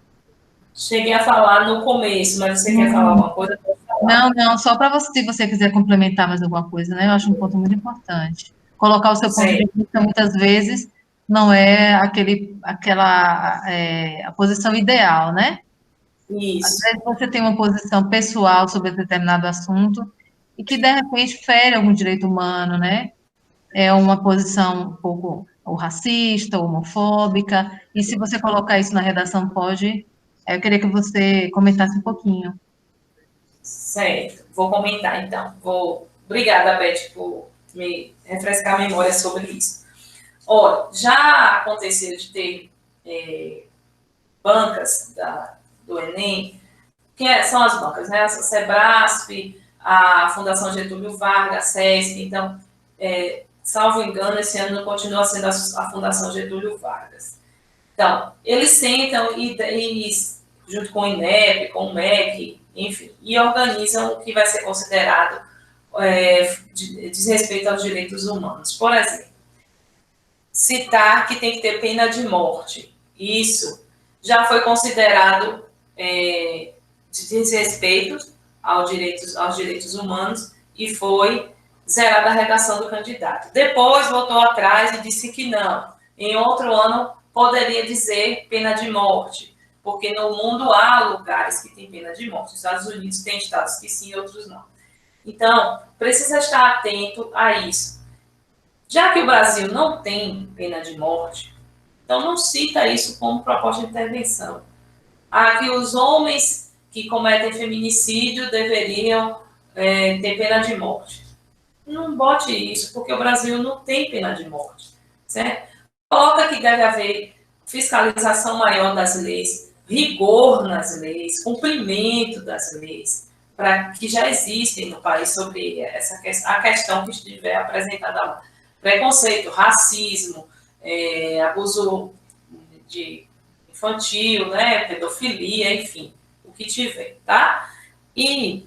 cheguei a falar no começo, mas você quer falar Hum, alguma coisa? Pode falar. Não, não, só para você, se você quiser complementar mais alguma coisa, né? Eu acho um ponto muito importante. Colocar o seu ponto de Certo. vista, muitas vezes, não é a posição ideal, né? Às Isso. vezes você tem uma posição pessoal sobre determinado assunto e que, de repente, fere algum direito humano, né? É uma posição um pouco ou racista, ou homofóbica, e se você colocar isso na redação, pode. Eu queria que você comentasse um pouquinho. Certo. Vou comentar, então. Obrigada, Beth, por me refrescar a memória sobre isso. Olha, já aconteceu de ter bancas do Enem, são as bancas, né? A Sebrasp, a Fundação Getúlio Vargas, a SESC. Então, salvo engano, esse ano continua sendo a Fundação Getúlio Vargas. Então, eles sentam junto com o INEP, com o MEC, enfim, e organizam o que vai ser considerado desrespeito aos direitos humanos. Por exemplo, citar que tem que ter pena de morte. Isso já foi considerado de desrespeito aos direitos humanos e foi zerada a redação do candidato. Depois voltou atrás e disse que não. Em outro ano, poderia dizer pena de morte, porque no mundo há lugares que têm pena de morte. Os Estados Unidos têm estados que sim, outros não. Então, precisa estar atento a isso. Já que o Brasil não tem pena de morte, então não cita isso como proposta de intervenção. Que os homens que cometem feminicídio deveriam ter pena de morte. Não bote isso, porque o Brasil não tem pena de morte. Certo? Coloca que deve haver fiscalização maior das leis, rigor nas leis, cumprimento das leis, para que já existem no país sobre a questão que estiver apresentada lá. Preconceito, racismo, abuso de infantil, né, pedofilia, enfim, o que tiver, tá? E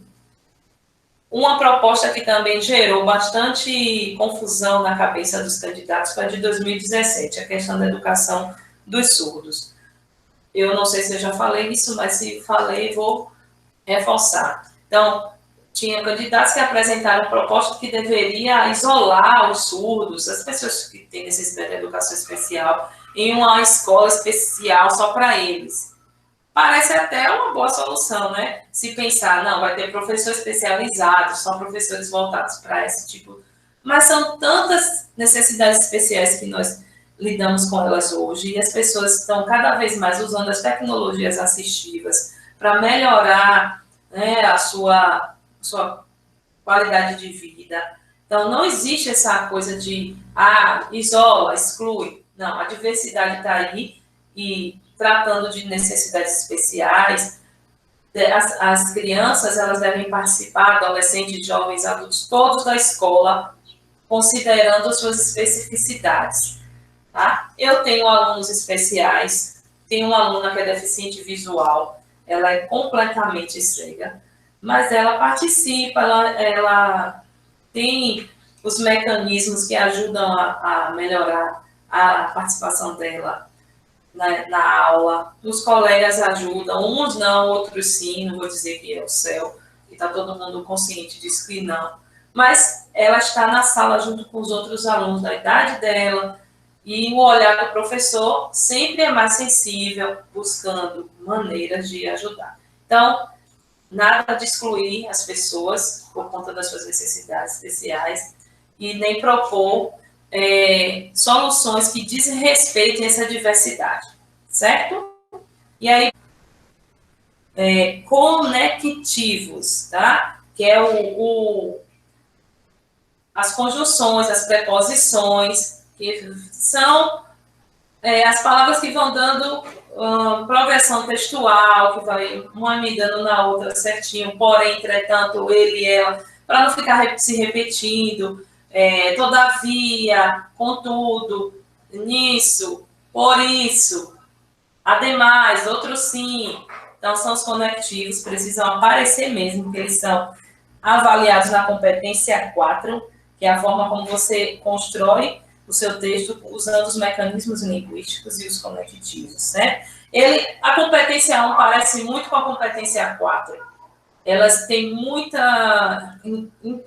uma proposta que também gerou bastante confusão na cabeça dos candidatos foi a de 2017, a questão da educação dos surdos. Eu não sei se eu já falei isso, mas se falei, vou reforçar. Então, tinha candidatos que apresentaram proposta que deveria isolar os surdos, as pessoas que têm necessidade de educação especial, em uma escola especial só para eles. Parece até uma boa solução, né? Se pensar, não, vai ter professor especializado, só professores voltados para esse tipo. Mas são tantas necessidades especiais que nós lidamos com elas hoje, e as pessoas estão cada vez mais usando as tecnologias assistivas para melhorar, né, a sua qualidade de vida. Então, não existe essa coisa de, isola, exclui. Não, a diversidade está aí e tratando de necessidades especiais, as crianças, elas devem participar, adolescentes, jovens, adultos, todos da escola, considerando as suas especificidades. Tá? Eu tenho alunos especiais, tenho uma aluna que é deficiente visual, ela é completamente cega, mas ela participa, ela tem os mecanismos que ajudam a melhorar a participação dela na aula. Os colegas ajudam, uns não, outros sim, não vou dizer que é o céu, que está todo mundo consciente disso que não. Mas ela está na sala junto com os outros alunos da idade dela, e o olhar do professor sempre é mais sensível, buscando maneiras de ajudar. Então, nada de excluir as pessoas por conta das suas necessidades especiais e nem propor soluções que desrespeitem essa diversidade, certo? E aí, conectivos, tá? Que é as conjunções, as preposições, que são as palavras que vão dando progressão textual, que vai uma emendando na outra certinho, porém, entretanto, ele, ela, para não ficar se repetindo, todavia, contudo, nisso, por isso, ademais, outro sim. Então, são os conectivos, precisam aparecer mesmo, porque eles são avaliados na competência 4, que é a forma como você constrói o seu texto usando os mecanismos linguísticos e os conectivos, né? A competência 1 parece muito com a competência 4. Elas têm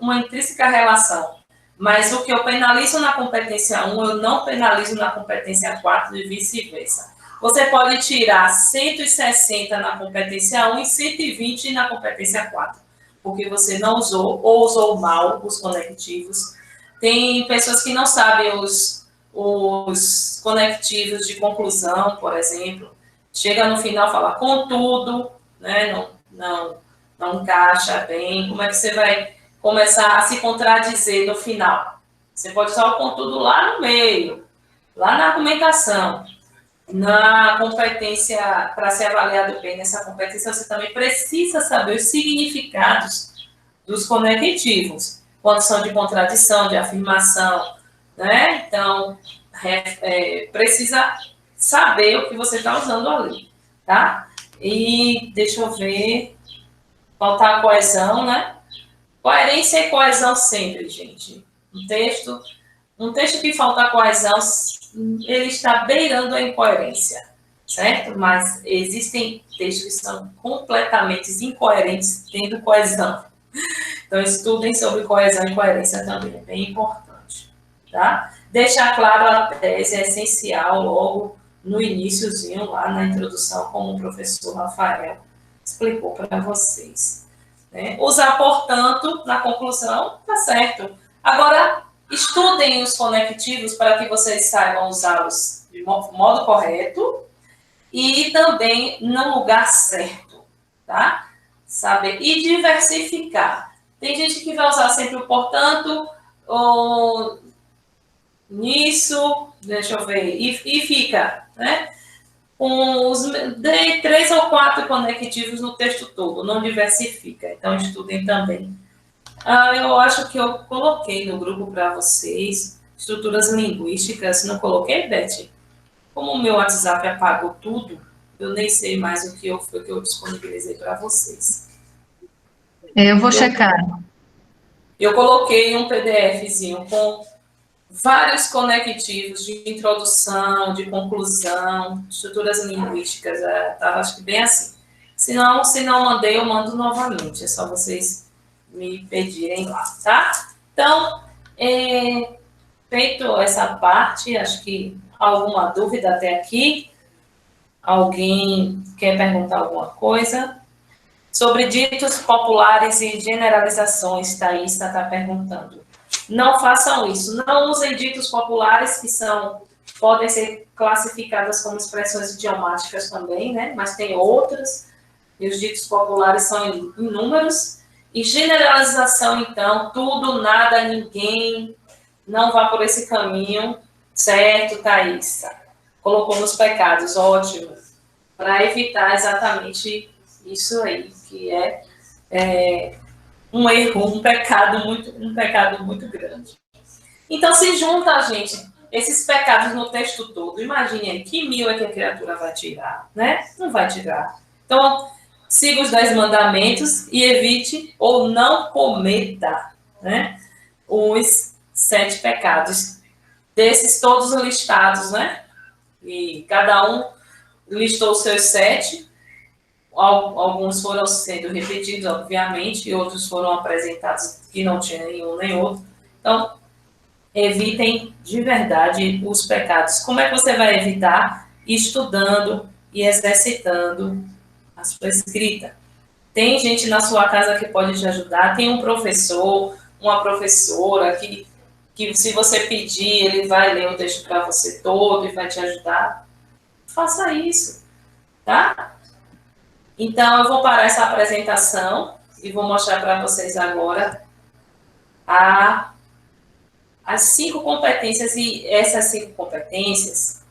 uma intrínseca relação. Mas o que eu penalizo na competência 1, eu não penalizo na competência 4 e vice-versa. Você pode tirar 160 na competência 1 e 120 na competência 4, porque você não usou ou usou mal os conectivos. Tem pessoas que não sabem os conectivos de conclusão, por exemplo. Chega no final e fala contudo, né? Não encaixa bem. Como é que você vai começar a se contradizer no final? Você pode usar o contudo lá no meio, lá na argumentação. Na competência, para ser avaliado bem nessa competência, você também precisa saber os significados dos conectivos, quando são de contradição, de afirmação, né? Então, precisa saber o que você está usando ali, tá? E deixa eu ver, faltar a coesão, né? Coerência e coesão sempre, gente. Um texto que falta coesão, ele está beirando a incoerência, certo? Mas existem textos que são completamente incoerentes tendo coesão. Então, estudem sobre coesão e coerência também, é bem importante, tá? Deixar claro a tese é essencial logo no iniciozinho, lá na introdução, como o professor Rafael explicou para vocês. Né? Usar, portanto, na conclusão, tá certo. Agora, estudem os conectivos para que vocês saibam usá-los de modo correto e também no lugar certo, tá? Saber e diversificar. Tem gente que vai usar sempre o portanto, ou nisso, deixa eu ver, e fica, né? Com os 3 ou 4 conectivos no texto todo, não diversifica. Então, estudem também. Eu acho que eu coloquei no grupo para vocês estruturas linguísticas. Não coloquei, Beth? Como o meu WhatsApp apagou tudo, eu nem sei mais o que foi que eu disponibilizei para vocês. Eu vou checar. Eu coloquei um PDFzinho com vários conectivos de introdução, de conclusão, estruturas linguísticas. Estava, acho que bem assim. Se não mandei, eu mando novamente. É só vocês me pedirem lá, tá? Então, feito essa parte, acho que alguma dúvida até aqui? Alguém quer perguntar alguma coisa? Sobre ditos populares e generalizações, Thaís está perguntando. Não façam isso. Não usem ditos populares que podem ser classificadas como expressões idiomáticas também, né? Mas tem outras. E os ditos populares são inúmeros. E generalização, então, tudo, nada, ninguém, não vá por esse caminho, certo, Thaís? Colocou nos pecados, ótimo. Para evitar exatamente isso aí, que é um erro, um pecado muito grande. Então, se junta, gente, esses pecados no texto todo. Imagine aí, que 1000 é que a criatura vai tirar, né? Não vai tirar. Então, siga os 10 mandamentos e evite ou não cometa, né? Os 7 pecados. Desses todos listados, né? E cada um listou os seus 7. Alguns foram sendo repetidos, obviamente, e outros foram apresentados que não tinha nenhum nem outro. Então, evitem de verdade os pecados. Como é que você vai evitar? Estudando e exercitando a sua escrita. Tem gente na sua casa que pode te ajudar, tem um professor, uma professora que se você pedir, ele vai ler o texto para você todo e vai te ajudar. Faça isso, tá? Então, eu vou parar essa apresentação e vou mostrar para vocês agora as 5 competências. E essas 5 competências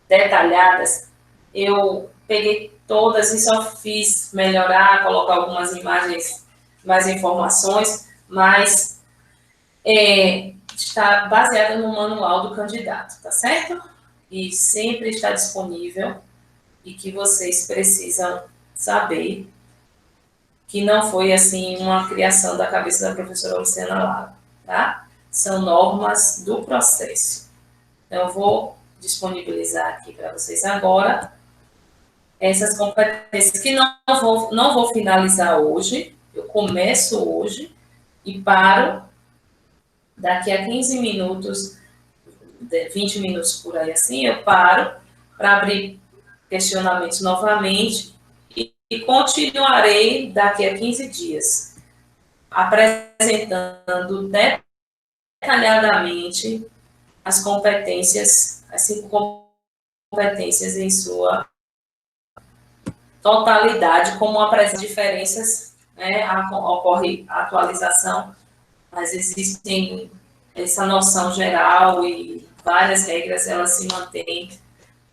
detalhadas, eu peguei todas e só fiz melhorar, colocar algumas imagens, mais informações, mas está baseada no manual do candidato, tá certo? E sempre está disponível e que vocês precisam saber que não foi, assim, uma criação da cabeça da professora Luciana Lago, tá? São normas do processo. Então, eu vou disponibilizar aqui para vocês agora essas competências que não vou finalizar hoje, eu começo hoje e paro daqui a 15 minutos, 20 minutos por aí assim, eu paro para abrir questionamentos novamente e continuarei daqui a 15 dias, apresentando detalhadamente as competências, as 5 competências em sua totalidade, como apresenta diferenças, né, ocorre a atualização, mas existem essa noção geral e várias regras, elas se mantêm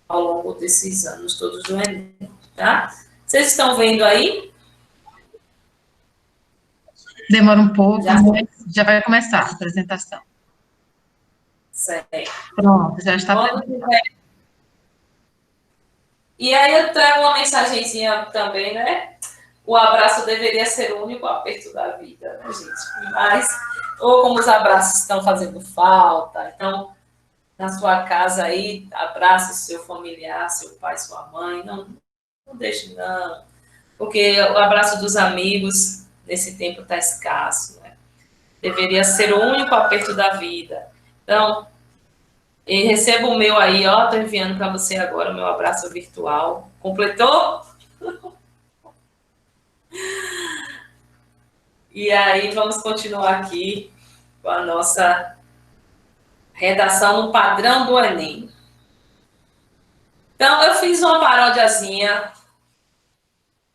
ao longo desses anos todos do Enem, tá? Vocês estão vendo aí? Demora um pouco, mas já vai começar a apresentação. Certo. Pronto, já está. E aí eu trago uma mensagenzinha também, né? O abraço deveria ser o único aperto da vida, né, gente? Mas, ou como os abraços estão fazendo falta, então, na sua casa aí, abrace seu familiar, seu pai, sua mãe, não deixe não, porque o abraço dos amigos nesse tempo está escasso, né? Deveria ser o único aperto da vida. Então, receba o meu aí, ó, estou enviando para você agora o meu abraço virtual. Completou? E aí, vamos continuar aqui com a nossa redação no padrão do Enem. Então, eu fiz uma paródiazinha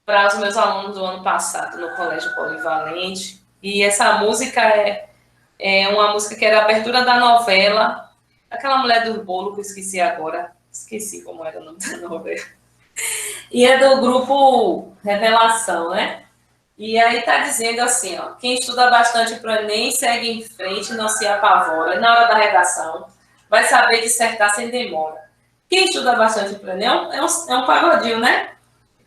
para os meus alunos do ano passado no Colégio Polivalente. E essa música é uma música que era a abertura da novela, aquela mulher do bolo que eu esqueci agora. Esqueci como era o nome da novela. E é do grupo Revelação, né? E aí tá dizendo assim, ó, quem estuda bastante para o Enem segue em frente, não se apavora. Na hora da redação, vai saber dissertar sem demora. Quem estuda bastante para o Enem é um pagodinho, né?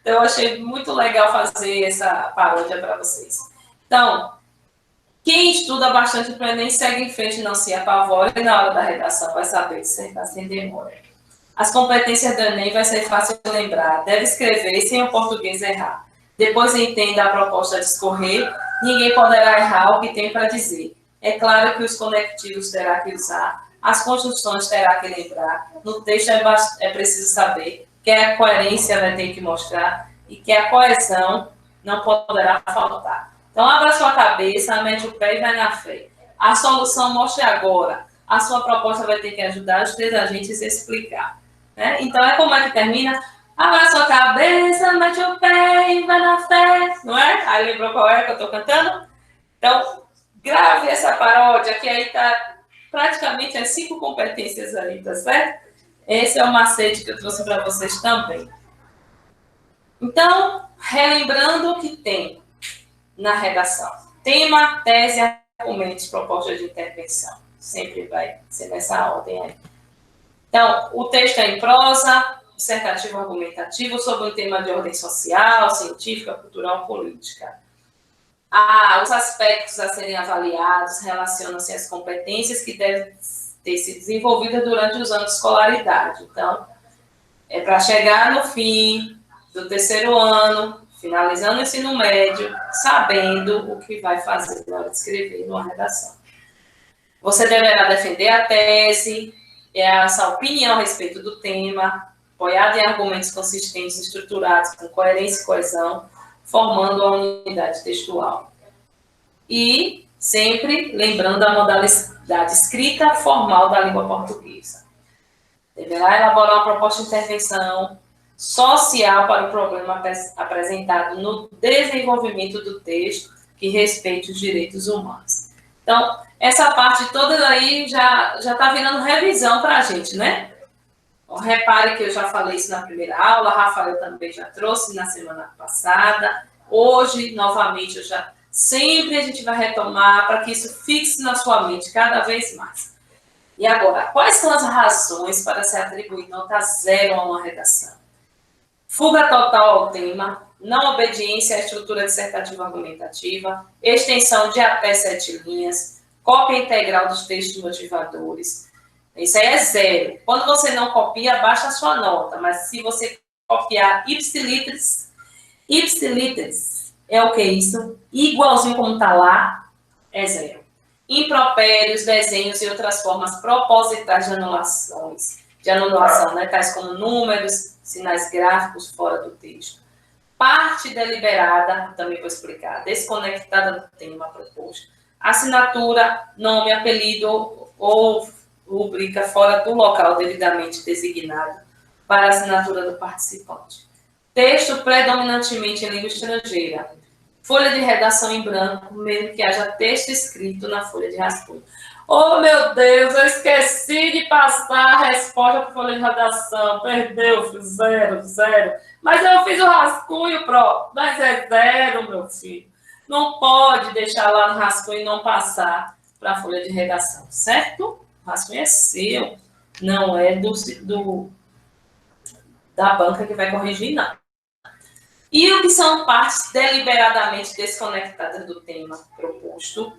Então, eu achei muito legal fazer essa paródia para vocês. Então, quem estuda bastante para o Enem segue em frente, não se apavora. E na hora da redação, vai saber dissertar sem demora. As competências do Enem vai ser fácil de lembrar. Deve escrever sem o português errar. Depois entenda a proposta de discorrer, ninguém poderá errar o que tem para dizer. É claro que os conectivos terá que usar, as construções terá que lembrar, no texto é preciso saber que a coerência vai ter que mostrar e que a coesão não poderá faltar. Então, abra sua cabeça, mete o pé e vai na fé. A solução mostre agora. A sua proposta vai ter que ajudar os 3 agentes a explicar. Né? Então, como é que termina? Abra sua cabeça, mete o pé e vai na fé, não é? Aí lembrou qual é que eu estou cantando? Então, grave essa paródia, que aí está praticamente as 5 competências aí, tá certo? Esse é o macete que eu trouxe para vocês também. Então, relembrando o que tem na redação. Tema, tese, argumentos, proposta de intervenção. Sempre vai ser nessa ordem aí. Então, o texto é em prosa, dissertativo argumentativo sobre um tema de ordem social, científica, cultural, política. Os aspectos a serem avaliados relacionam-se às competências que devem ter sido desenvolvidas durante os anos de escolaridade. Então, é para chegar no fim do 3º ano, finalizando o ensino médio, sabendo o que vai fazer na hora de escrever numa redação. Você deverá defender a tese, essa opinião a respeito do tema, apoiada em argumentos consistentes, estruturados, com coerência e coesão, formando a unidade textual. E sempre lembrando a modalidade escrita formal da língua portuguesa. Deverá elaborar uma proposta de intervenção social para o problema apresentado no desenvolvimento do texto que respeite os direitos humanos. Então, essa parte toda aí já está virando revisão para a gente, né? Repare que eu já falei isso na primeira aula, Rafael também já trouxe na semana passada. Hoje, novamente, eu já Sempre a gente vai retomar para que isso fixe na sua mente cada vez mais. E agora, quais são as razões para se atribuir nota 0 a uma redação? Fuga total ao tema, não obediência à estrutura dissertativa argumentativa, extensão de até 7 linhas, cópia integral dos textos motivadores. Isso aí é 0. Quando você não copia, baixa a sua nota, mas se você copiar ipsiliteris é o que é isso? Igualzinho como está lá, é 0. Impropérios, desenhos e outras formas propositais de anulação, né? Tais como números, sinais gráficos fora do texto. Parte deliberada, também vou explicar, desconectada do tema proposto. Assinatura, nome, apelido ou rubrica fora do local devidamente designado para a assinatura do participante. Texto predominantemente em língua estrangeira. Folha de redação em branco, mesmo que haja texto escrito na folha de rascunho. Oh, meu Deus, eu esqueci de passar a resposta para a folha de redação. Perdeu, 0. Mas eu fiz o rascunho, mas é 0, meu filho. Não pode deixar lá no rascunho e não passar para a folha de redação, certo? O rascunho é seu, não é da banca que vai corrigir, não. E o que são partes deliberadamente desconectadas do tema proposto?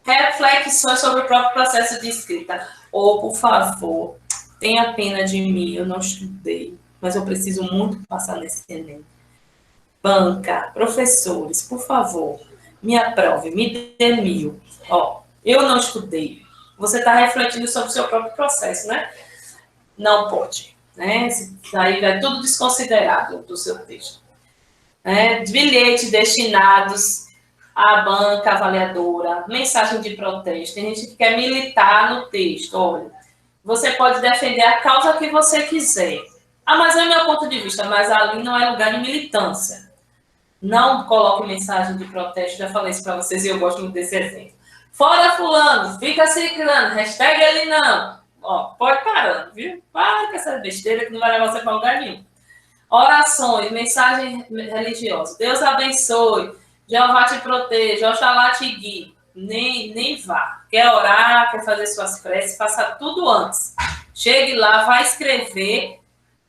Reflexões sobre o próprio processo de escrita. Ou, por favor, tenha pena de mim, eu não estudei, mas eu preciso muito passar nesse Enem. Banca, professores, por favor, me aprove, me dê 1000. Ó, eu não estudei. Você está refletindo sobre o seu próprio processo, né? Não pode, né? Isso aí é tudo desconsiderado do seu texto. Bilhetes destinados à banca avaliadora, mensagem de protesto. Tem gente que quer militar no texto. Olha, você pode defender a causa que você quiser. Ah, mas é o meu ponto de vista, mas ali não é lugar de militância. Não coloque mensagem de protesto, já falei isso para vocês e eu gosto muito desse exemplo. Fora fulano, fica ciclano, hashtag ele não. Ó, pode parando, viu? Para com essa besteira que não vai levar você para lugar nenhum. Orações, mensagem religiosa. Deus abençoe, Jeová te proteja, Oxalá te guie. Nem vá. Quer orar, quer fazer suas preces, faça tudo antes. Chegue lá, vai escrever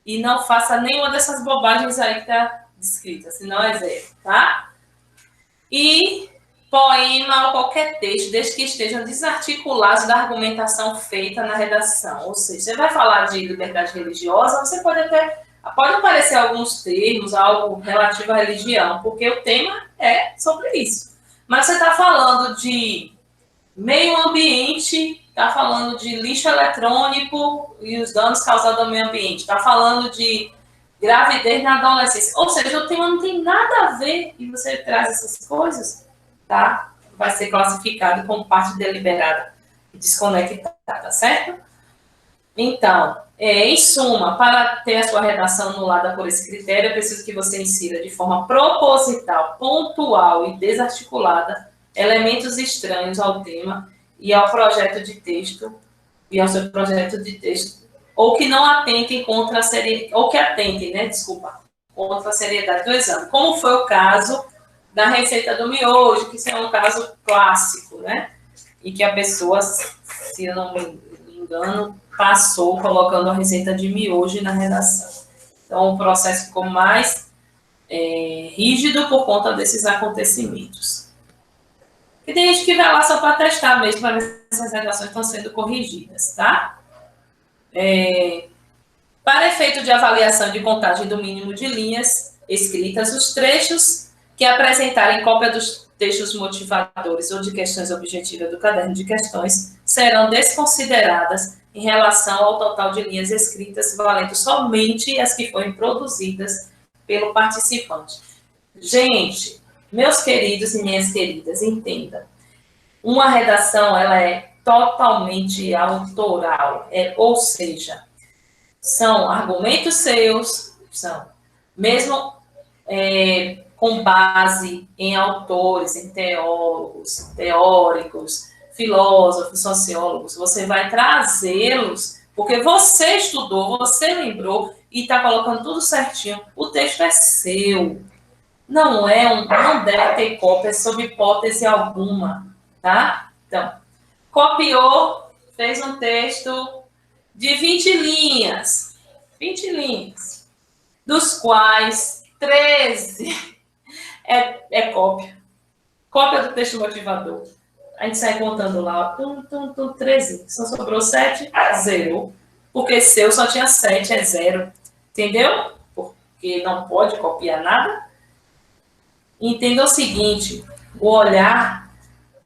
e não faça nenhuma dessas bobagens aí que está descrita, senão é 0, tá? E poema ou qualquer texto, desde que estejam desarticulados da argumentação feita na redação. Ou seja, você vai falar de liberdade religiosa, você pode aparecer alguns termos, algo relativo à religião, porque o tema é sobre isso. Mas você está falando de meio ambiente, está falando de lixo eletrônico e os danos causados ao meio ambiente, está falando de gravidez na adolescência. Ou seja, o tema não tem nada a ver e você traz essas coisas, tá? Vai ser classificado como parte deliberada e desconectada, certo? Então, em suma, para ter a sua redação anulada por esse critério, é preciso que você insira de forma proposital, pontual e desarticulada elementos estranhos ao tema e ao projeto de texto, e ao seu projeto de texto, ou que não atentem contra a seriedade, ou que atentem, né, contra a seriedade do exame, como foi o caso da receita do miojo, que isso é um caso clássico, né, e que a pessoa, se eu não me engano, passou colocando a receita de miojo na redação. Então, o processo ficou mais rígido por conta desses acontecimentos. E tem gente que vai lá só para testar mesmo, para ver se as redações estão sendo corrigidas, tá? Para efeito de avaliação de contagem do mínimo de linhas escritas, os trechos que apresentarem cópia dos textos motivadores ou de questões objetivas do caderno de questões serão desconsideradas em relação ao total de linhas escritas, valendo somente as que forem produzidas pelo participante. Gente, meus queridos e minhas queridas, entendam. Uma redação, ela é totalmente autoral, ou seja, são argumentos seus, são mesmo com base em autores, em teólogos, teóricos, filósofos, sociólogos, você vai trazê-los, porque você estudou, você lembrou e está colocando tudo certinho. O texto é seu. não deve ter cópia sob hipótese alguma, tá? Então, copiou, fez um texto de 20 linhas, dos quais 13 é cópia. Cópia do texto motivador. A gente sai contando lá, 13. Só sobrou 7, zerou. Porque seu só tinha 7, é 0. Entendeu? Porque não pode copiar nada. Entenda o seguinte, o olhar,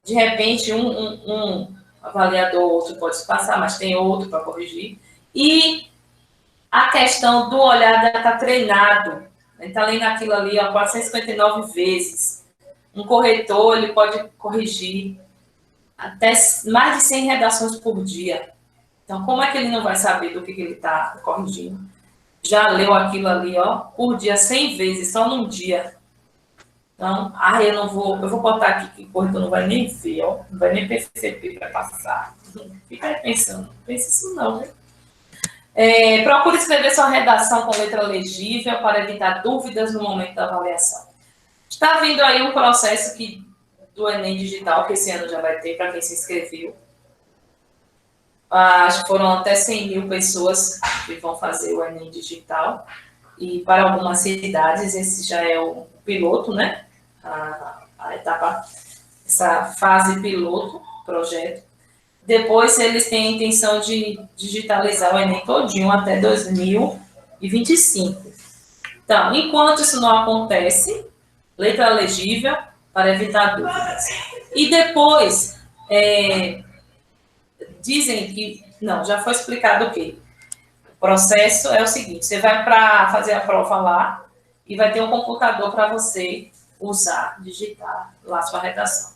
de repente, um avaliador, outro pode se passar, mas tem outro para corrigir. E a questão do olhar deve estar treinado. Ele está lendo aquilo ali 459 vezes. Um corretor, ele pode corrigir até mais de 100 redações por dia. Então, como é que ele não vai saber do que ele está corrigindo? Já leu aquilo ali, por dia 100 vezes, só num dia. Então, eu vou botar aqui que o corretor não vai nem ver, não vai nem perceber que vai passar. Fica aí pensando, não pense isso não, né? Procure escrever sua redação com letra legível para evitar dúvidas no momento da avaliação. Está vindo aí um processo do Enem Digital, que esse ano já vai ter para quem se inscreveu. Acho que foram até 100 mil pessoas que vão fazer o Enem Digital. E para algumas cidades, esse já é o piloto, né? A etapa, essa fase piloto, projeto. Depois, eles têm a intenção de digitalizar o Enem todinho até 2025. Então, enquanto isso não acontece, letra legível para evitar dúvidas. E depois, dizem que... Não, já foi explicado o quê? O processo é o seguinte, você vai para fazer a prova lá e vai ter um computador para você usar, digitar lá sua redação.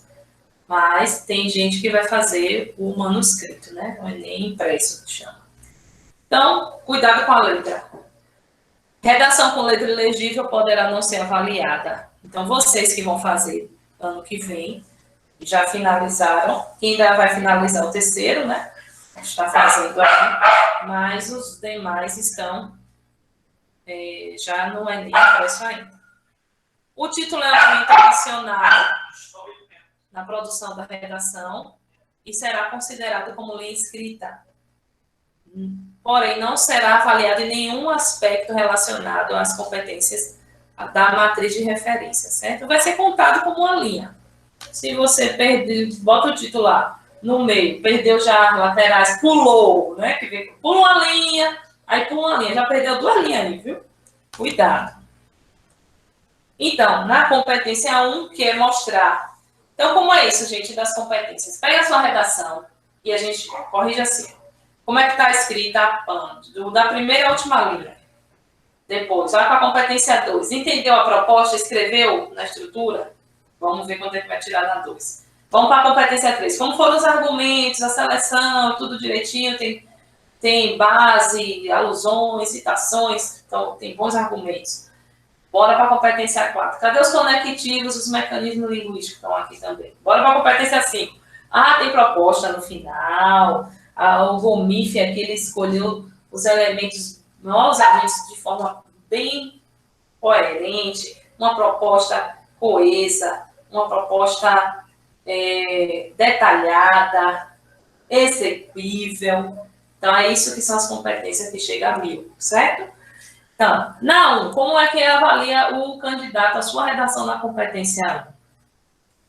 Mas tem gente que vai fazer o manuscrito, né? O Enem impresso, que chama. Então, cuidado com a letra. Redação com letra ilegível poderá não ser avaliada. Então, vocês que vão fazer ano que vem, já finalizaram. Quem ainda vai finalizar o terceiro, né? Está fazendo aí. Mas os demais estão já no Enem impresso ainda. O título é um elemento adicional na produção da redação e será considerado como lei escrita. Porém, não será avaliado em nenhum aspecto relacionado às competências da matriz de referência, certo? Vai ser contado como uma linha. Se você bota o título lá no meio, perdeu já laterais, pulou, né? Pula uma linha, aí pula uma linha, já perdeu 2 linhas ali, viu? Cuidado. Então, na competência 1, que é mostrar. Então, como é isso, gente, das competências? Pega a sua redação e a gente corrige assim. Como é que está escrita a PAN? Da primeira à última linha. Depois, vai para a competência 2. Entendeu a proposta? Escreveu na estrutura? Vamos ver quanto é que vai tirar na 2. Vamos para a competência 3. Como foram os argumentos, a seleção, tudo direitinho, tem base, alusões, citações, então tem bons argumentos. Bora para a competência 4. Cadê os conectivos, os mecanismos linguísticos que estão aqui também? Bora para a competência 5. Tem proposta no final. O Romif aqui, ele escolheu os elementos de forma bem coerente, uma proposta coesa, uma proposta detalhada, execuível. Então, é isso que são as competências que chegam a 1000, certo? Então, como é que avalia o candidato a sua redação na competência 1?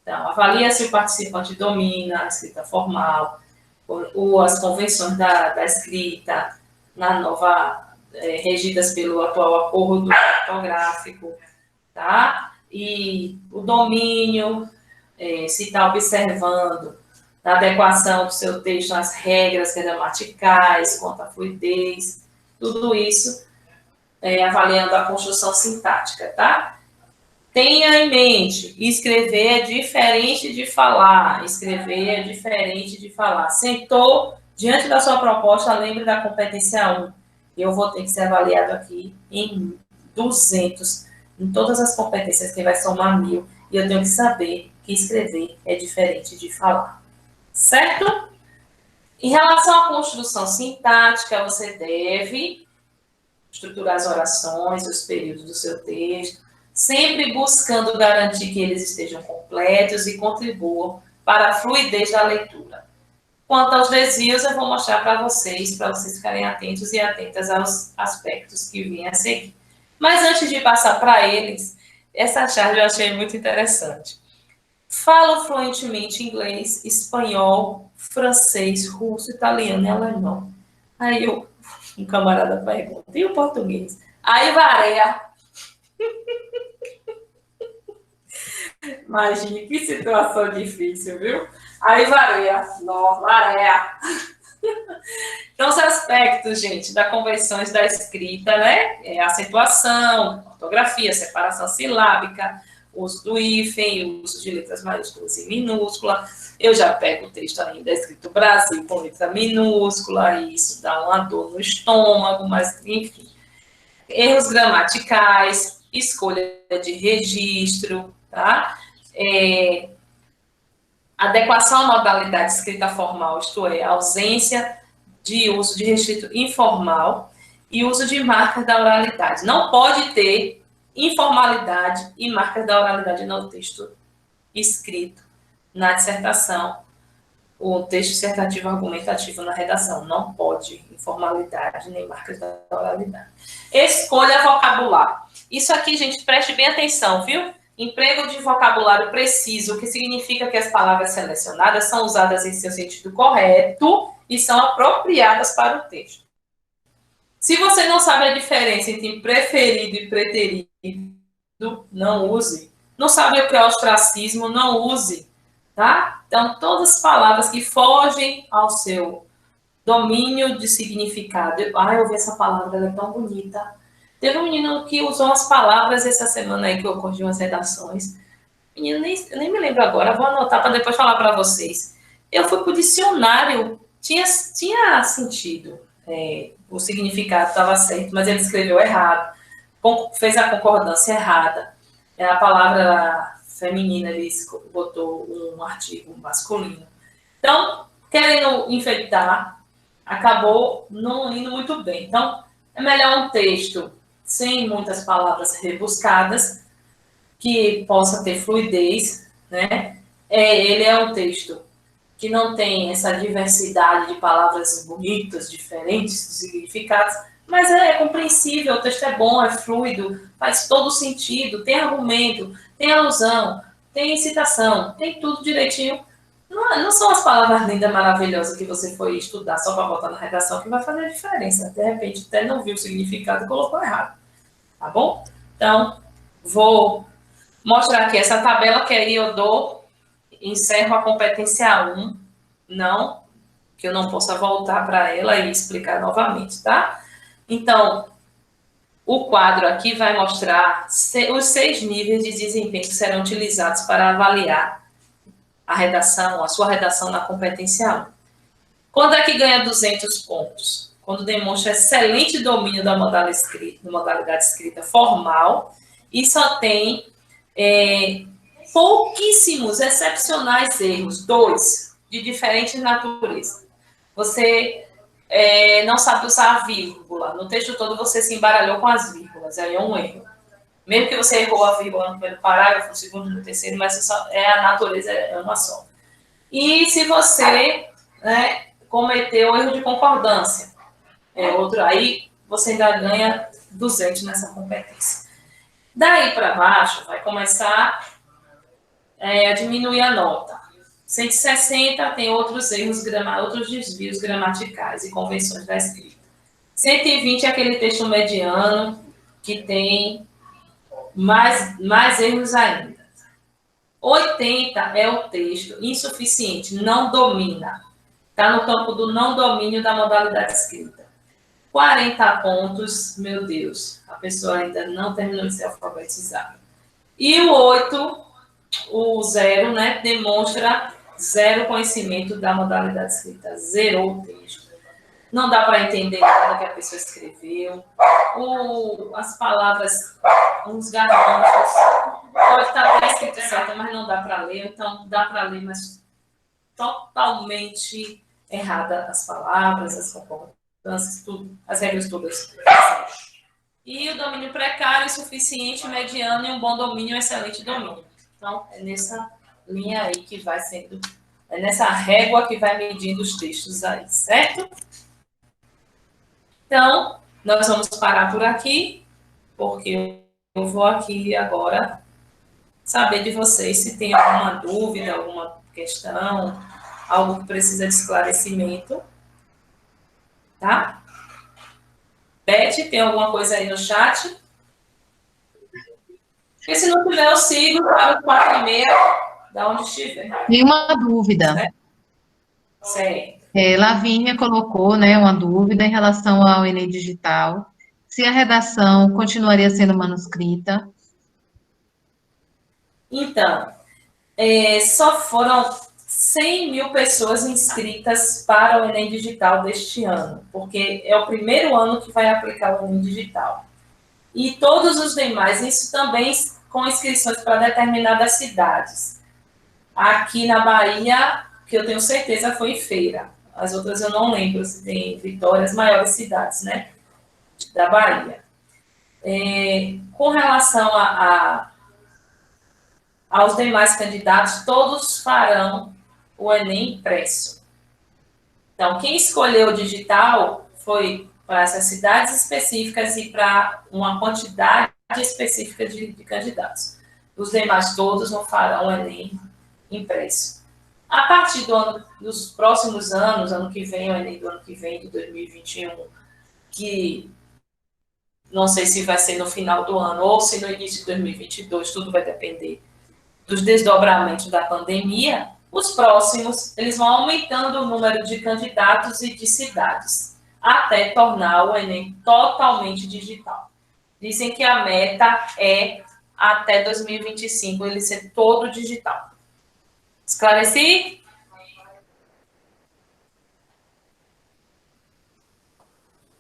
Então, avalia se o participante domina a escrita formal, ou as convenções da escrita, na nova, regidas pelo atual acordo ortográfico, tá? E o domínio, se está observando a adequação do seu texto às regras gramaticais, quanto à fluidez, tudo isso, avaliando a construção sintática, tá? Tenha em mente, escrever é diferente de falar. Escrever é diferente de falar. Sentou diante da sua proposta, lembre da competência 1. Eu vou ter que ser avaliado aqui em 200, em todas as competências, que vai somar 1000. E eu tenho que saber que escrever é diferente de falar. Certo? Em relação à construção sintática, você deve estruturar as orações, os períodos do seu texto, sempre buscando garantir que eles estejam completos e contribuam para a fluidez da leitura. Quanto aos desvios, eu vou mostrar para vocês ficarem atentos e atentas aos aspectos que vêm a seguir. Mas antes de passar para eles, essa charge eu achei muito interessante. Falo fluentemente inglês, espanhol, francês, russo, italiano e alemão. Aí um camarada pergunta, e o português? Aí varia. Imagine que situação difícil, viu? Aí varia. Não, varia. Então, os aspectos, gente, da convenções da escrita, né? É acentuação, ortografia, separação silábica, uso do hífen, uso de letras maiúsculas e minúsculas. Eu já pego o texto ainda escrito Brasil com letra minúscula, e isso dá uma dor no estômago, mas, enfim. Erros gramaticais, escolha de registro, tá? Adequação à modalidade escrita formal, isto é, ausência de uso de restrito informal e uso de marcas da oralidade. Não pode ter informalidade e marcas da oralidade no texto escrito, na dissertação, o texto dissertativo argumentativo na redação. Não pode informalidade nem marcas da oralidade. Escolha vocabulário. Isso aqui, gente, preste bem atenção, viu? Emprego de vocabulário preciso, que significa que as palavras selecionadas são usadas em seu sentido correto e são apropriadas para o texto. Se você não sabe a diferença entre preferido e preterido, não use. Não sabe o que é ostracismo, não use. Tá? Então, todas as palavras que fogem ao seu domínio de significado. Eu vi essa palavra, ela é tão bonita. Teve um menino que usou umas palavras essa semana aí que eu corrigi umas redações. Menino, nem me lembro agora, vou anotar para depois falar para vocês. Eu fui para o dicionário, tinha sentido, o significado estava certo, mas ele escreveu errado, fez a concordância errada. A palavra feminina, ele botou um artigo masculino. Então, querendo enfeitar, acabou não indo muito bem. Então, é melhor um texto sem muitas palavras rebuscadas, que possa ter fluidez, né? Ele é um texto que não tem essa diversidade de palavras bonitas, diferentes, significados, mas é compreensível, o texto é bom, é fluido, faz todo sentido, tem argumento, tem alusão, tem citação, tem tudo direitinho. Não são as palavras lindas, maravilhosas que você foi estudar só para botar na redação que vai fazer a diferença. De repente, até não viu o significado e colocou errado. Tá bom? Então, vou mostrar aqui essa tabela que aí eu encerro a competência 1. Não, que eu não possa voltar para ela e explicar novamente, tá? Então, o quadro aqui vai mostrar os 6 níveis de desempenho que serão utilizados para avaliar a sua redação na competência 1. Quando é que ganha 200 pontos? Quando demonstra excelente domínio da modalidade escrita formal e só tem pouquíssimos, excepcionais erros, 2, de diferente natureza. Você não sabe usar a vírgula. No texto todo você se embaralhou com as vírgulas, aí é um erro. Mesmo que você errou a vírgula no primeiro parágrafo, no segundo, no terceiro, mas a natureza é uma só. E se você cometeu erro de concordância, aí você ainda ganha 200 nessa competência. Daí para baixo, vai começar a diminuir a nota. 160 tem outros erros, outros desvios gramaticais e convenções da escrita. 120 é aquele texto mediano que tem mais erros ainda. 80 é o texto insuficiente, não domina. Está no campo do não domínio da modalidade escrita. 40 pontos, meu Deus, a pessoa ainda não terminou de ser alfabetizada. E o 8, o 0, demonstra 0 conhecimento da modalidade escrita, zerou o texto. Não dá para entender nada que a pessoa escreveu. As palavras, uns garranchos, pode estar até escrito certo, mas não dá para ler. Então, dá para ler, mas totalmente errada as palavras, as concordâncias, tudo, as regras todas. E o domínio precário, insuficiente, mediano e um bom domínio, um excelente domínio. Então, é nessa linha aí que vai sendo, é nessa régua que vai medindo os textos aí, certo? Então, nós vamos parar por aqui, porque eu vou aqui agora saber de vocês se tem alguma dúvida, alguma questão, algo que precisa de esclarecimento, tá? Beth, tem alguma coisa aí no chat? Porque se não tiver, eu sigo para o 4h30, da onde estiver. Nenhuma dúvida. Certo. Lavínia colocou, né, uma dúvida em relação ao Enem Digital. Se a redação continuaria sendo manuscrita. Então, só foram 100 mil pessoas inscritas para o Enem Digital deste ano, porque é o primeiro ano que vai aplicar o Enem Digital. E todos os demais, isso também com inscrições para determinadas cidades. Aqui na Bahia, que eu tenho certeza foi em Feira. As outras eu não lembro se tem Vitória, as maiores cidades, né, da Bahia. Com relação aos demais candidatos, todos farão o Enem impresso. Então, quem escolheu o digital foi para essas cidades específicas e para uma quantidade específica de candidatos. Os demais todos não farão o Enem impresso. A partir dos próximos anos, ano que vem, o Enem do ano que vem, de 2021, que não sei se vai ser no final do ano ou se no início de 2022, tudo vai depender dos desdobramentos da pandemia. Os próximos, eles vão aumentando o número de candidatos e de cidades, até tornar o Enem totalmente digital. Dizem que a meta é, até 2025, ele ser todo digital. Esclareci?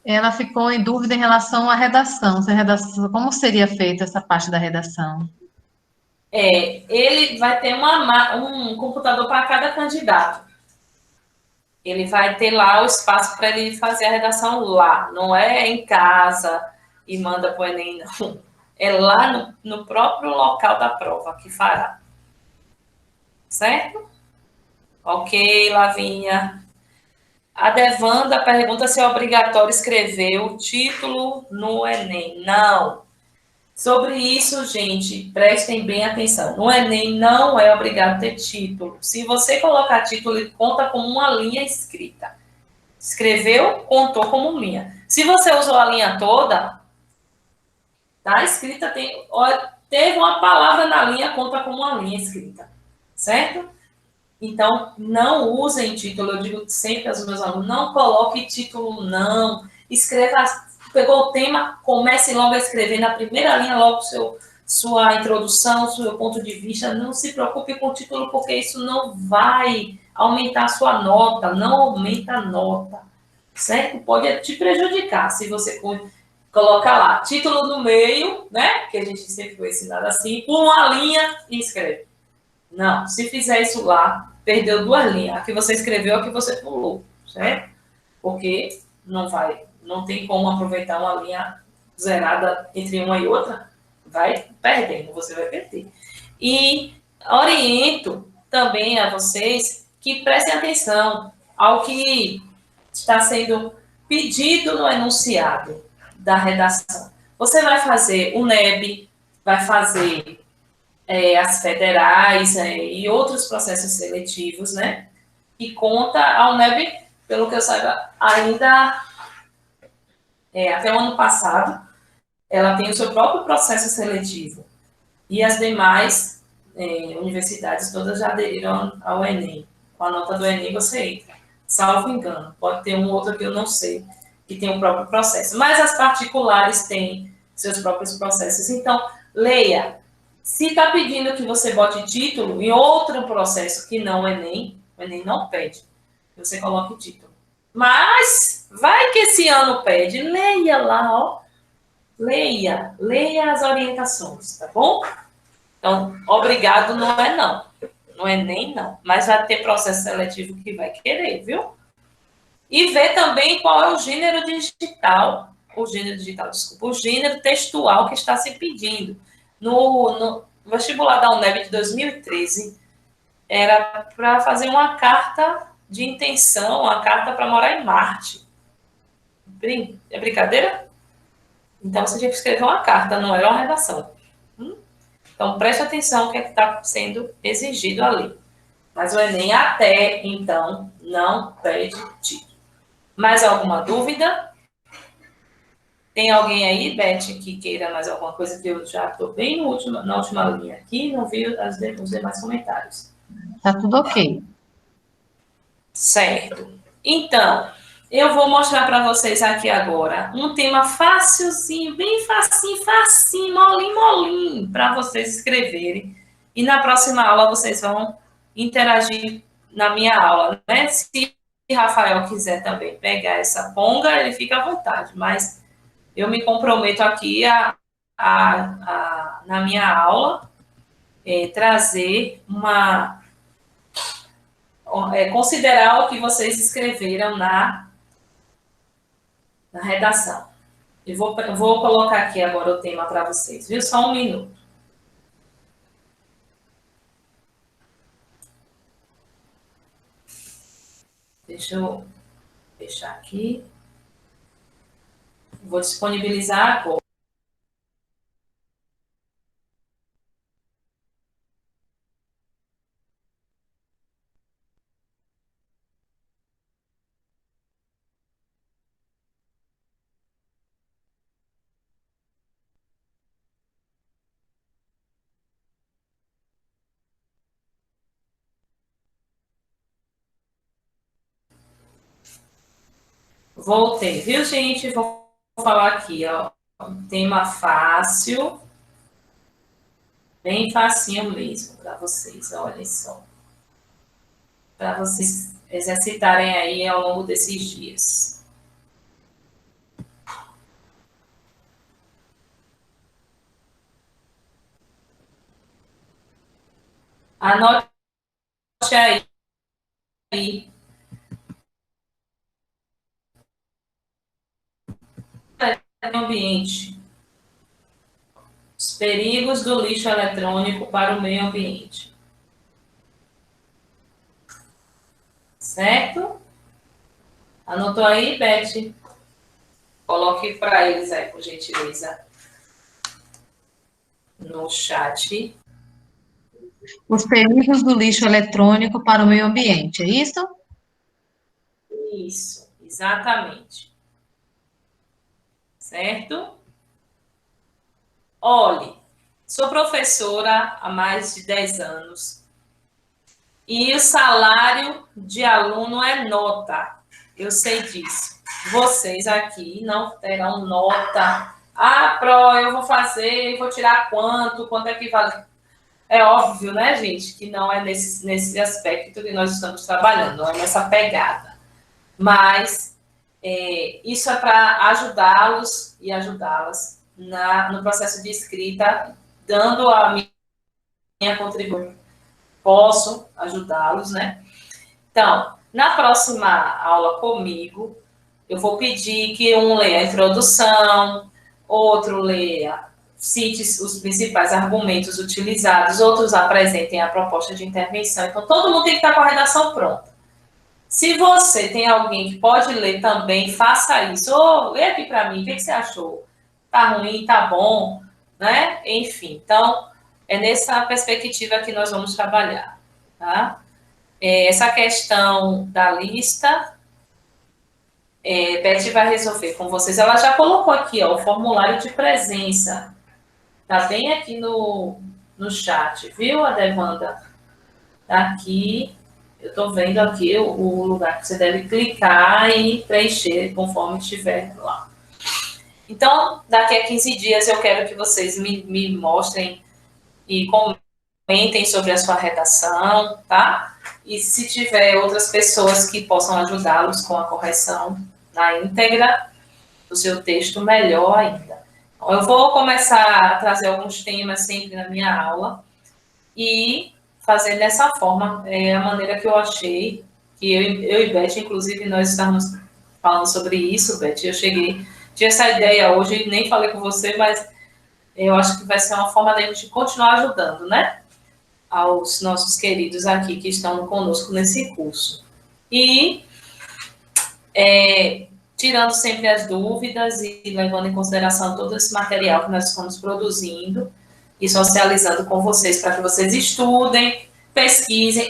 Ela ficou em dúvida em relação à redação. Como seria feita essa parte da redação? Ele vai ter um computador para cada candidato. Ele vai ter lá o espaço para ele fazer a redação lá, não é em casa e manda para o Enem, não. É lá no próprio local da prova que fará. Certo? Ok, Lavinha. A Devanda pergunta se é obrigatório escrever o título no Enem. Não. Sobre isso, gente, prestem bem atenção. No Enem não é obrigado ter título. Se você colocar título, ele conta como uma linha escrita. Escreveu, contou como linha. Se você usou a linha toda, tá escrita, teve uma palavra na linha, conta como uma linha escrita. Certo? Então, não usem título. Eu digo sempre aos meus alunos, não coloque título, não. Escreva, pegou o tema, comece logo a escrever na primeira linha, logo sua introdução, seu ponto de vista. Não se preocupe com o título, porque isso não vai aumentar a sua nota, não aumenta a nota, certo? Pode te prejudicar se você colocar lá, título no meio, né? Que a gente sempre foi ensinado assim, por uma linha e escreve. Não, se fizer isso lá, perdeu 2 linhas. A que você escreveu, a que você pulou, certo? Porque não tem como aproveitar uma linha zerada entre uma e outra. Vai perdendo, você vai perder. E oriento também a vocês que prestem atenção ao que está sendo pedido no enunciado da redação. Você vai fazer o NEB, vai fazer as federais e outros processos seletivos, né? E conta a UNEB, pelo que eu saiba, ainda até o ano passado, ela tem o seu próprio processo seletivo. E as demais universidades todas já aderiram ao Enem. Com a nota do Enem você entra. Salvo engano. Pode ter um outro que eu não sei, que tem o próprio processo. Mas as particulares têm seus próprios processos. Então, leia. Se está pedindo que você bote título em outro processo que não o Enem não pede. Você coloque título. Mas vai que esse ano pede, leia lá, ó. Leia as orientações, tá bom? Então, obrigado não é não. No Enem não. Mas vai ter processo seletivo que vai querer, viu? E ver também qual é o gênero digital o gênero digital, desculpa, o gênero textual que está se pedindo. No vestibular da UNEB de 2013, era para fazer uma carta de intenção, uma carta para morar em Marte. É brincadeira? Então, você tinha que escrever uma carta, não era uma redação. Então, preste atenção no que está sendo exigido ali. Mas o Enem, até então, não pede título. Mais alguma dúvida? Tem alguém aí, Beth, que queira mais alguma coisa, que eu já estou bem na última linha aqui, não vi os demais comentários. Tá tudo ok. Certo. Então, eu vou mostrar para vocês aqui agora um tema facilzinho, bem facinho, molinho, para vocês escreverem. E na próxima aula vocês vão interagir na minha aula, né? Se Rafael quiser também pegar essa ponga, ele fica à vontade, mas eu me comprometo aqui na minha aula, trazer considerar o que vocês escreveram na redação. Eu vou colocar aqui agora o tema para vocês, viu? Só um minuto. Deixa eu fechar aqui. Vou disponibilizar agora. Voltei, viu, gente? Vou falar aqui, ó. Tema fácil. Bem facinho mesmo para vocês, olha só. Para vocês exercitarem aí ao longo desses dias. Anote aí. Ambiente. Os perigos do lixo eletrônico para o meio ambiente. Certo? Anotou aí, Beth? Coloque para eles aí, por gentileza, no chat. Os perigos do lixo eletrônico para o meio ambiente, é isso? Isso, exatamente. Certo? Olhe, sou professora há mais de 10 anos e o salário de aluno é nota. Eu sei disso. Vocês aqui não terão nota. Ah, Pro, eu vou fazer, vou tirar quanto é que vale? É óbvio, né, gente, que não é nesse aspecto que nós estamos trabalhando, não é nessa pegada. Mas isso é para ajudá-los e ajudá-las no processo de escrita, dando a minha contribuição. Posso ajudá-los, né? Então, na próxima aula comigo, eu vou pedir que um leia a introdução, outro leia, cite os principais argumentos utilizados, outros apresentem a proposta de intervenção. Então, todo mundo tem que estar com a redação pronta. Se você tem alguém que pode ler também, faça isso. Ou lê aqui para mim, o que você achou? Tá ruim, tá bom, né? Enfim, então, é nessa perspectiva que nós vamos trabalhar, tá? Essa questão da lista, Beth vai resolver com vocês. Ela já colocou aqui, ó, o formulário de presença. Tá bem aqui no chat, viu, Adevanda? Tá aqui. Eu estou vendo aqui o lugar que você deve clicar e preencher conforme estiver lá. Então, daqui a 15 dias eu quero que vocês me mostrem e comentem sobre a sua redação, tá? E se tiver outras pessoas que possam ajudá-los com a correção na íntegra do seu texto, melhor ainda. Então, eu vou começar a trazer alguns temas sempre na minha aula e fazer dessa forma, a maneira que eu achei, que eu e Beth, inclusive, nós estávamos falando sobre isso, Beth, eu cheguei Tinha essa ideia hoje, nem falei com você, mas eu acho que vai ser uma forma da gente continuar ajudando, né? Aos nossos queridos aqui que estão conosco nesse curso. E tirando sempre as dúvidas e levando em consideração todo esse material que nós estamos produzindo e socializando com vocês para que vocês estudem, pesquisem.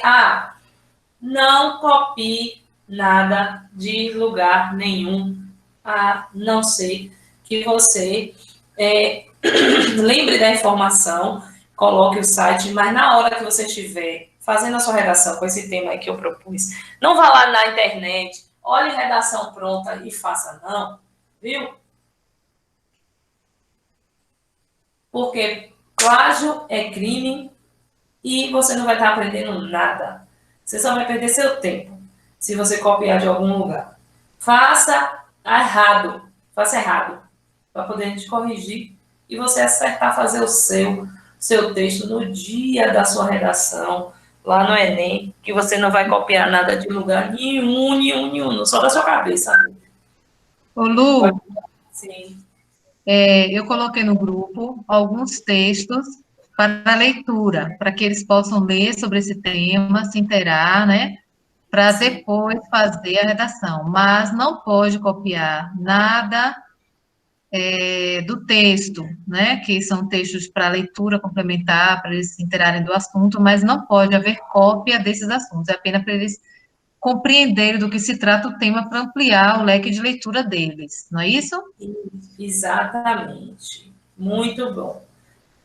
Não copie nada de lugar nenhum, a não ser que você lembre da informação, coloque o site, mas na hora que você estiver fazendo a sua redação com esse tema aí que eu propus, não vá lá na internet, olhe redação pronta e faça não, viu? Porque plágio é crime e você não vai estar aprendendo nada. Você só vai perder seu tempo se você copiar de algum lugar. Faça errado, para poder a gente corrigir e você acertar fazer o seu texto no dia da sua redação, lá no Enem, que você não vai copiar nada de lugar nenhum, só da sua cabeça. Ô, Lu, Sim. eu coloquei no grupo alguns textos para leitura, para que eles possam ler sobre esse tema, se inteirar, né? Para depois fazer a redação. Mas não pode copiar nada do texto, né? Que são textos para leitura complementar, para eles se inteirarem do assunto, mas não pode haver cópia desses assuntos, é apenas para eles compreenderem do que se trata o tema para ampliar o leque de leitura deles, não é isso? Exatamente. Muito bom.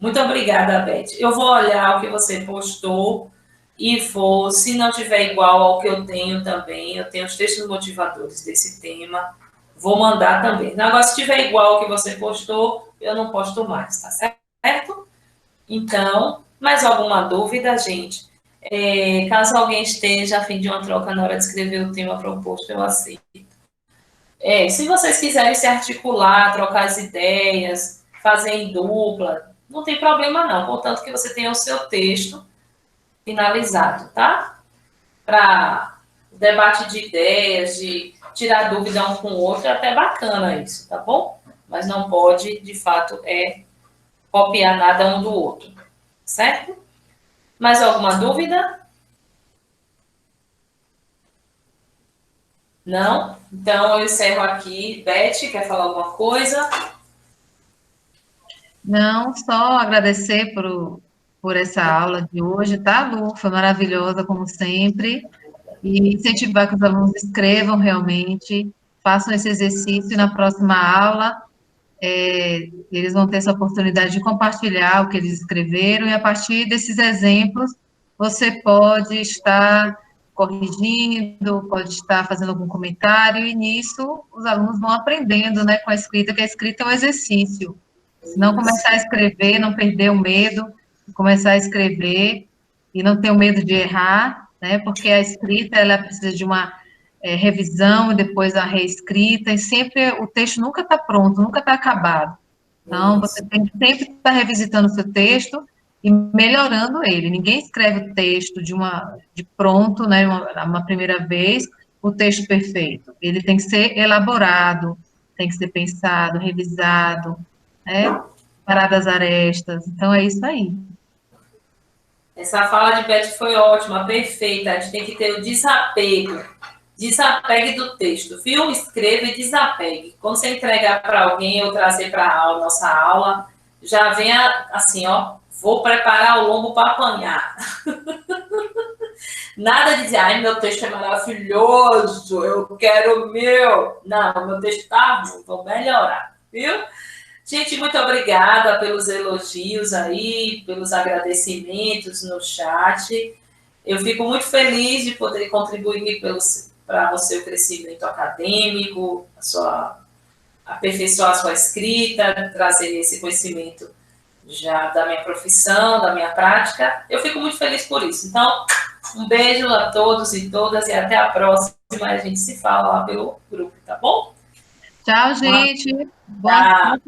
Muito obrigada, Beth. Eu vou olhar o que você postou e vou, se não tiver igual ao que eu tenho também, eu tenho os textos motivadores desse tema, vou mandar também. Agora, se tiver igual ao que você postou, eu não posto mais, tá certo? Então, mais alguma dúvida, gente? Caso alguém esteja a fim de uma troca na hora de escrever o tema proposto, eu aceito. Se vocês quiserem se articular, trocar as ideias, fazer em dupla, não tem problema não, contanto que você tenha o seu texto finalizado, tá? Para debate de ideias, de tirar dúvida um com o outro, é até bacana isso, tá bom? Mas não pode, de fato, copiar nada um do outro, certo? Mais alguma dúvida? Não? Então, eu encerro aqui. Beth, quer falar alguma coisa? Não, só agradecer por essa aula de hoje, tá, Lu? Foi maravilhosa, como sempre. E incentivar que os alunos escrevam realmente, façam esse exercício e na próxima aula eles vão ter essa oportunidade de compartilhar o que eles escreveram e a partir desses exemplos você pode estar corrigindo, pode estar fazendo algum comentário e nisso os alunos vão aprendendo, né, com a escrita, que a escrita é um exercício. Se não começar a escrever, não perder o medo, começar a escrever e não ter o medo de errar, né, porque a escrita, ela precisa de uma revisão e depois a reescrita, e sempre, o texto nunca está pronto, nunca está acabado. Então, você tem que sempre estar revisitando o seu texto e melhorando ele. Ninguém escreve o texto de pronto, né, uma primeira vez, o texto perfeito. Ele tem que ser elaborado, tem que ser pensado, revisado, né, paradas arestas. Então, é isso aí. Essa fala de Beth foi ótima, perfeita. A gente tem que ter o desapego. Desapegue do texto, viu? Escreva e desapegue. Quando você entregar para alguém ou trazer para a nossa aula, já venha assim, ó, vou preparar o lombo para apanhar. Nada de dizer, ai, meu texto é maravilhoso, eu quero o meu. Não, meu texto tá bom, vou melhorar, viu? Gente, muito obrigada pelos elogios aí, pelos agradecimentos no chat. Eu fico muito feliz de poder contribuir para você o crescimento acadêmico, aperfeiçoar a sua escrita, trazer esse conhecimento já da minha profissão, da minha prática. Eu fico muito feliz por isso. Então, um beijo a todos e todas e até a próxima. A gente se fala lá pelo grupo, tá bom? Tchau, gente. Boa